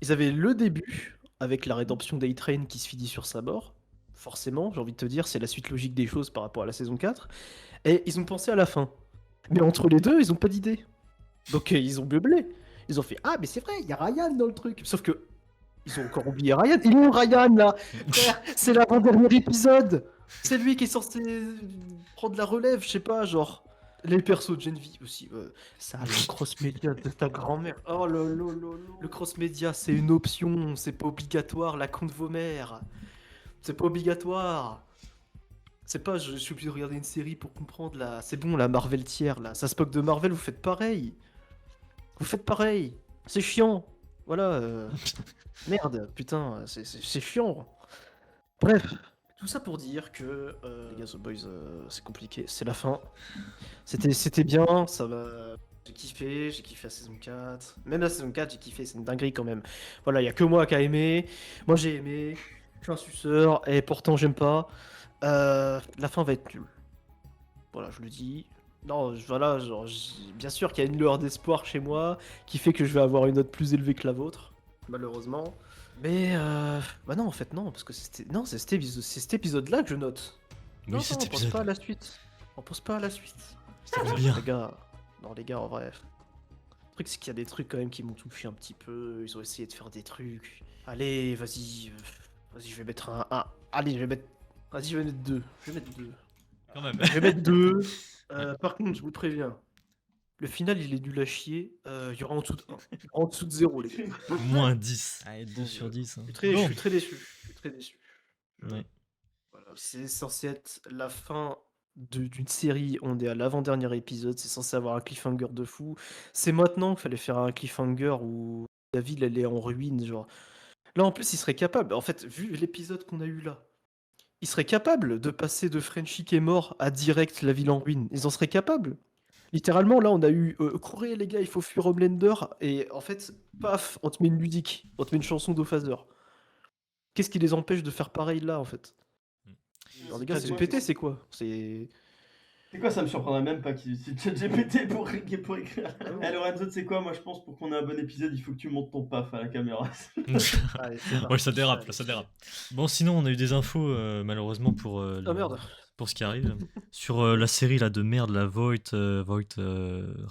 Ils avaient le début, avec la rédemption d'A-Train qui se finit sur sa mort. Forcément, j'ai envie de te dire, c'est la suite logique des choses par rapport à la saison 4. Et ils ont pensé à la fin. Mais entre les deux, ils ont pas d'idée. Donc ils ont beublé. Ils ont fait, ah, mais c'est vrai, il y a Ryan dans le truc. Sauf que, ils ont encore oublié Ryan. Il est où Ryan, là? Frère, c'est l'avant-dernier épisode. C'est lui qui est censé prendre la relève, je sais pas, genre... Les persos de Genvi aussi. Ça, le cross-média de ta grand-mère. Oh lolo. Le cross-média, c'est une option, c'est pas obligatoire. La compte vos mères. C'est pas obligatoire. C'est pas, je suis obligé de regarder une série pour comprendre là. C'est bon, la Marvel tiers là. Ça Spock de Marvel, vous faites pareil. C'est chiant. Voilà. Merde, putain, c'est chiant. Bref. Tout ça pour dire que les gars, The Boys, c'est compliqué, c'est la fin. C'était bien, ça va. J'ai kiffé la saison 4. Même la saison 4, j'ai kiffé, c'est une dinguerie quand même. Voilà, il y a que moi qui a aimé. Moi j'ai aimé, je suis un suceur, et pourtant j'aime pas. La fin va être nulle. Voilà, je le dis. Non, voilà, genre, bien sûr qu'il y a une lueur d'espoir chez moi qui fait que je vais avoir une note plus élevée que la vôtre, malheureusement. Mais bah non, en fait non, parce que c'est cet épisode-là que je note. Oui, Non, cet on pense épisode. pas à la suite. On pense pas à la suite. C'était bien. Les gars, en vrai. Le truc, c'est qu'il y a des trucs quand même qui m'ont touché un petit peu. Ils ont essayé de faire des trucs. Allez, vas-y. Vas-y, je vais mettre un. Allez, je vais mettre. Vas-y, je vais mettre 2. Je vais mettre 2. Quand même. Je vais mettre 2. Par contre, je vous préviens. Le final, il est nul à chier. Il y aura en dessous de 1. Il y aura en dessous de 0, les gars. Moins 10. Allez, 2 sur 10. hein. Je Bon. suis très déçu. Je suis très déçu. Ouais. Voilà, c'est censé être la fin d'une série. On est à l'avant-dernier épisode. C'est censé avoir un cliffhanger de fou. C'est maintenant qu'il fallait faire un cliffhanger où la ville, elle est en ruine. Genre. Là, en plus, il serait capable. En fait, vu l'épisode qu'on a eu là, il serait capable de passer de Frenchy qui est mort à direct la ville en ruine. Ils en seraient capables. Littéralement, là, on a eu courez les gars, il faut fuir Homelander. Et en fait, paf, on te met une musique, on te met une chanson d'Ophaser. Qu'est-ce qui les empêche de faire pareil là, en fait? Alors, les gars, c'est pété, c'est quoi? C'est quoi, ça me surprendrait même pas qu'ils utilisent ChatGPT pour écrire. Ah non. Eh Lorenzo, tu sais quoi, moi je pense pour qu'on ait un bon épisode, il faut que tu montes ton paf à la caméra. Allez, c'est Ouais, parti. ça dérape, là, Allez. ça dérape. Bon, sinon, on a eu des infos, malheureusement, pour, Ah merde. pour ce qui arrive. Sur la série là, de merde, la Voight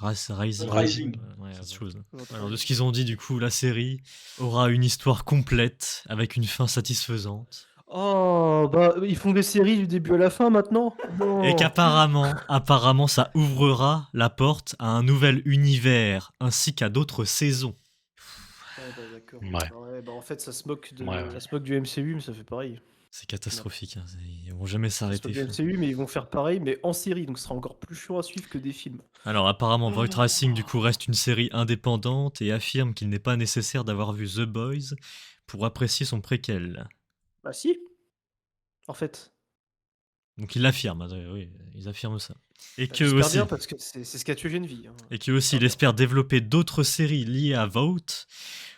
Rising. Rising. Ouais, cette chose. Alors, de ce qu'ils ont dit, du coup, la série aura une histoire complète avec une fin satisfaisante. Oh, bah, ils font des séries du début à la fin maintenant? Non. Et apparemment, ça ouvrira la porte à un nouvel univers ainsi qu'à d'autres saisons. Ouais, bah, d'accord. Ouais. Ouais, bah, en fait, ça se moque Ouais. ça se moque du MCU, mais ça fait pareil. C'est catastrophique. hein, Ils vont jamais Ça se moque s'arrêter. du MCU, mais ils vont faire pareil, mais en série, donc ce sera encore plus chiant à suivre que des films. Alors apparemment, Voight Racing du coup reste une série indépendante et affirme qu'il n'est pas nécessaire d'avoir vu The Boys pour apprécier son préquel. Bah si. En fait. Donc il l'affirme, oui, ils affirment ça. Et Bah, que j'espère aussi, bien parce que c'est ce qu'a tué Geneviève. Hein. et que aussi il J'espère espère développer d'autres séries liées à Vought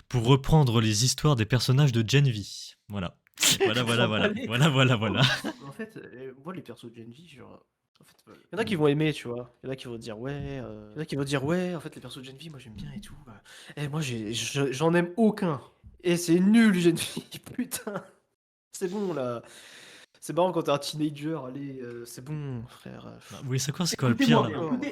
pour reprendre les histoires des personnages de Gen V. Voilà. Voilà. En fait, moi les persos de Gen V, genre. En fait, il y en a qui vont aimer, tu vois. Il y en a qui vont dire ouais. Il y en a qui vont dire ouais, en fait les persos de Gen V, moi j'aime bien et tout. Et moi j'en aime aucun. Et c'est nul Gen V, putain. C'est bon là. C'est marrant quand t'es un teenager, allez, c'est bon frère. Oui, c'est quoi le pire là Écoutez-moi bien,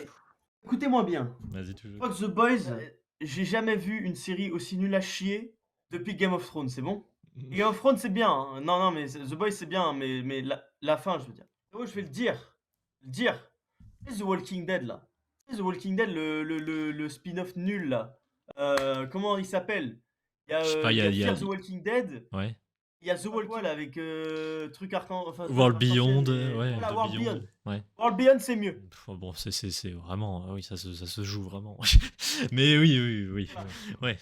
écoutez-moi bien. Vas-y, toujours. Fuck The Boys, j'ai jamais vu une série aussi nulle à chier depuis Game of Thrones, c'est bon? Game of Thrones c'est bien, hein. Non, mais The Boys c'est bien, mais la fin, je veux dire. Oh, je vais le dire. C'est The Walking Dead là. C'est The Walking Dead, le spin-off nul là. Comment il s'appelle? Il y a, Je sais pas, il y a il y a- Fear the Walking Dead. Ouais. Il y a The Walking avec truc arcan. Enfin, World Beyond, et- ouais. Voilà, The World Beyond. Beyond. Ouais. World Beyond c'est mieux. Bon, c'est vraiment, oui, ça se joue vraiment. Mais oui. Ouais.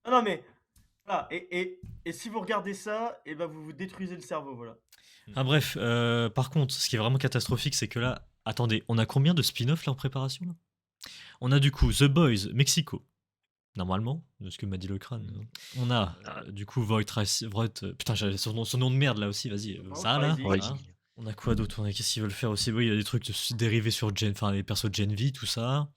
Non, mais voilà. Et si vous regardez ça, et ben vous détruisez le cerveau, voilà. Ah bref, par contre, ce qui est vraiment catastrophique, c'est que là, attendez, on a combien de spin-off là en préparation là? On a du coup The Boys Mexico, normalement, de ce que m'a dit le crâne. hein. On a du coup putain, j'avais son nom de merde là aussi, vas-y, ça là. Rising. Voilà. On a quoi d'autre? Qu'est-ce qu'ils veulent faire aussi? Oui, il y a des trucs dérivés sur les persos de Gen V, tout ça.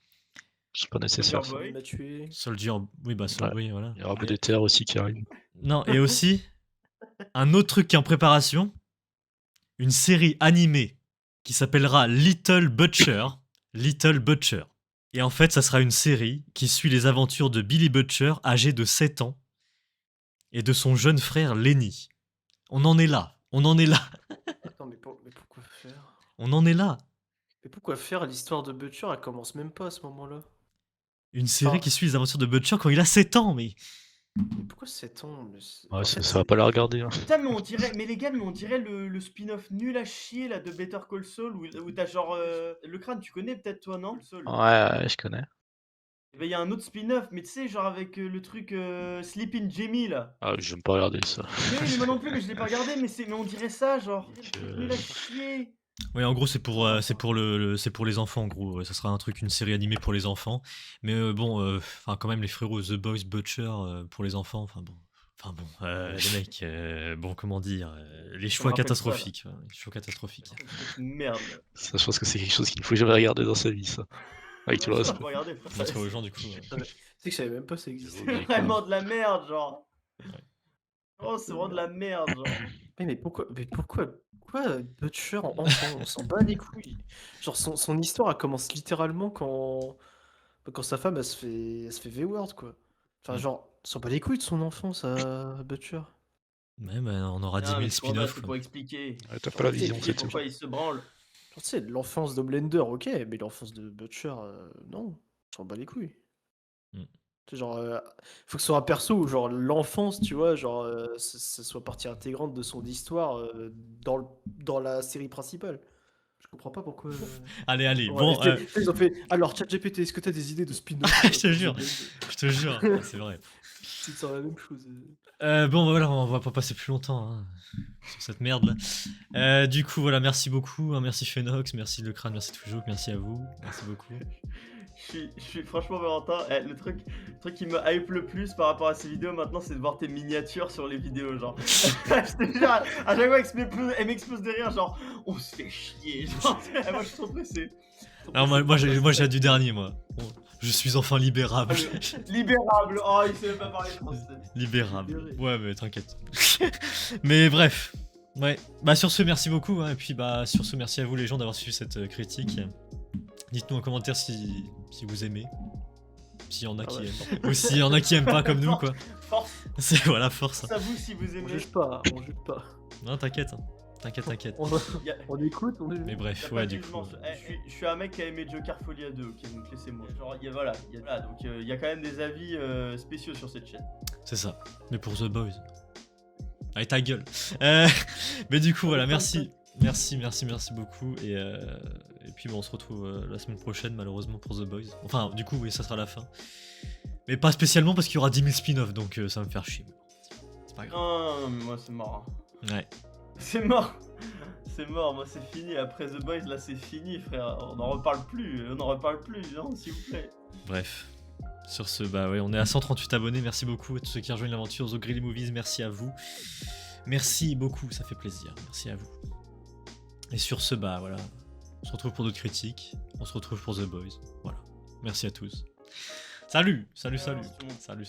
C'est pas nécessaire. Soldier Ça. Boy. Il m'a tué. Soldier, oui, bah, Ouais. oui, voilà. Il y aura BDTR aussi qui arrive. Non, et aussi, un autre truc qui est en préparation, une série animée qui s'appellera Little Butcher. Little Butcher. Et en fait, ça sera une série qui suit les aventures de Billy Butcher, âgé de 7 ans, et de son jeune frère Lenny. On en est là. Attends, mais pourquoi faire? On en est là. Mais pourquoi faire? L'histoire de Butcher, elle commence même pas à ce moment-là. Une série Ah. qui suit les aventures de Butcher quand il a 7 ans, mais... Mais pourquoi 7 ans? Ouais, En ça, fait, ça va pas la regarder. Hein. Putain, mais les gars, on dirait le spin-off nul à chier là de Better Call Saul où t'as genre le crâne, tu connais peut-être toi, non? Ouais, je connais. Et ben il y a un autre spin-off, mais tu sais, genre avec le truc Sleeping Jamie là. Ah, j'aime pas regarder ça. Mais moi non plus, mais je l'ai pas regardé, mais on dirait ça, genre. Euh, Nul à chier. Oui, en gros, c'est pour les enfants, en gros. Ça sera une série animée pour les enfants. Mais bon, quand même, les frérots The Boys Butcher pour les enfants, les mecs, bon, comment dire, les choix rappelle ça, catastrophiques. Les choix catastrophiques. Merde. Ça, je pense que c'est quelque chose qu'il ne faut jamais regarder dans sa vie, ça. Avec tout le Je respect. peux regarder, Je montrerai aux gens, du coup. Tu sais que je savais même pas ça existait. C'est vraiment de la merde, genre. Ouais. Oh, c'est vraiment de la merde, genre. Mais pourquoi Butcher en enfant? On s'en bat les couilles. Genre son histoire, elle commence littéralement quand Quand sa femme, elle se fait V-word, quoi. Enfin, Mm. genre, il s'en bat les couilles de son enfance à Butcher. Ouais, bah, on aura 10 Non, 000 mais tu comprends pas, spin-offs. c'est quoi. pour expliquer. Ouais, t'as pas la Tu sais, vision, puis c'est tout. Pourquoi il se branle. Genre, tu sais, l'enfance d'Homelander, ok, mais l'enfance de Butcher, non, il s'en bat les couilles. Mm. Tu sais, genre, faut que ce soit un perso où, genre, l'enfance, tu vois, genre, ça soit partie intégrante de son histoire dans la série principale. Je comprends pas pourquoi. Allez, Ouais, bon, ils ont fait. Alors, ChatGPT, est-ce que t'as des idées de spin-off je te pour jure, The Boys je te jure, c'est vrai. C'est sur la même chose. Bon, bah, voilà, on va pas passer plus longtemps hein, sur cette merde là. Du coup, voilà, merci beaucoup, hein, merci Phénox, merci Le Crâne, merci Toujours, merci à vous, merci beaucoup. Je suis franchement Valentin, le truc qui me hype le plus par rapport à ces vidéos maintenant, c'est de voir tes miniatures sur les vidéos, genre. Je te jure, à chaque fois elle m'explose de rire, genre, on se fait chier, genre. Moi je suis trop pressé. Alors, moi j'ai du dernier, moi. Bon, je suis enfin libérable. Libérable, oh il sait même pas parler français. Libérable. Libéré. Ouais, mais t'inquiète. Mais bref. Ouais. Bah, sur ce, merci beaucoup. Hein, et puis, bah, sur ce, merci à vous, les gens, d'avoir suivi cette critique. Dites-nous en commentaire si vous aimez. S'il y en a qui ouais. aiment. Ou s'il y en a qui aiment pas comme nous, quoi. Force, C'est voilà, force. ça vous si vous On aimez. juge pas, on juge pas. Non, t'inquiète. Hein. T'inquiète. Y a- On écoute, on juge. Mais y a bref, pas ouais, de du jugement coup. sur- je suis un mec qui a aimé Joker Folia 2, ok, donc laissez-moi. Genre, voilà, donc il y a quand même des avis spéciaux sur cette chaîne. C'est ça. Mais pour The Boys. Allez, ta gueule. Mais du coup, voilà, merci. Merci beaucoup. Et puis, bon, on se retrouve la semaine prochaine, malheureusement, pour The Boys. Enfin, du coup, oui, ça sera la fin. Mais pas spécialement parce qu'il y aura 10 000 spin-offs, donc ça va me faire chier. C'est pas grave. Non, mais moi c'est mort. Hein. Ouais. C'est mort. C'est mort, moi c'est fini. Après The Boys, là c'est fini, frère. On n'en reparle plus. Non, s'il vous plaît. Bref. Sur ce, bah ouais, on est à 138 abonnés. Merci beaucoup à tous ceux qui rejoignent l'aventure. The Greedy Movies, merci à vous. Merci beaucoup, ça fait plaisir. Merci à vous. Et sur ce, bah voilà. On se retrouve pour d'autres critiques. On se retrouve pour The Boys. Voilà. Merci à tous. Salut. Merci tout le monde. Salut.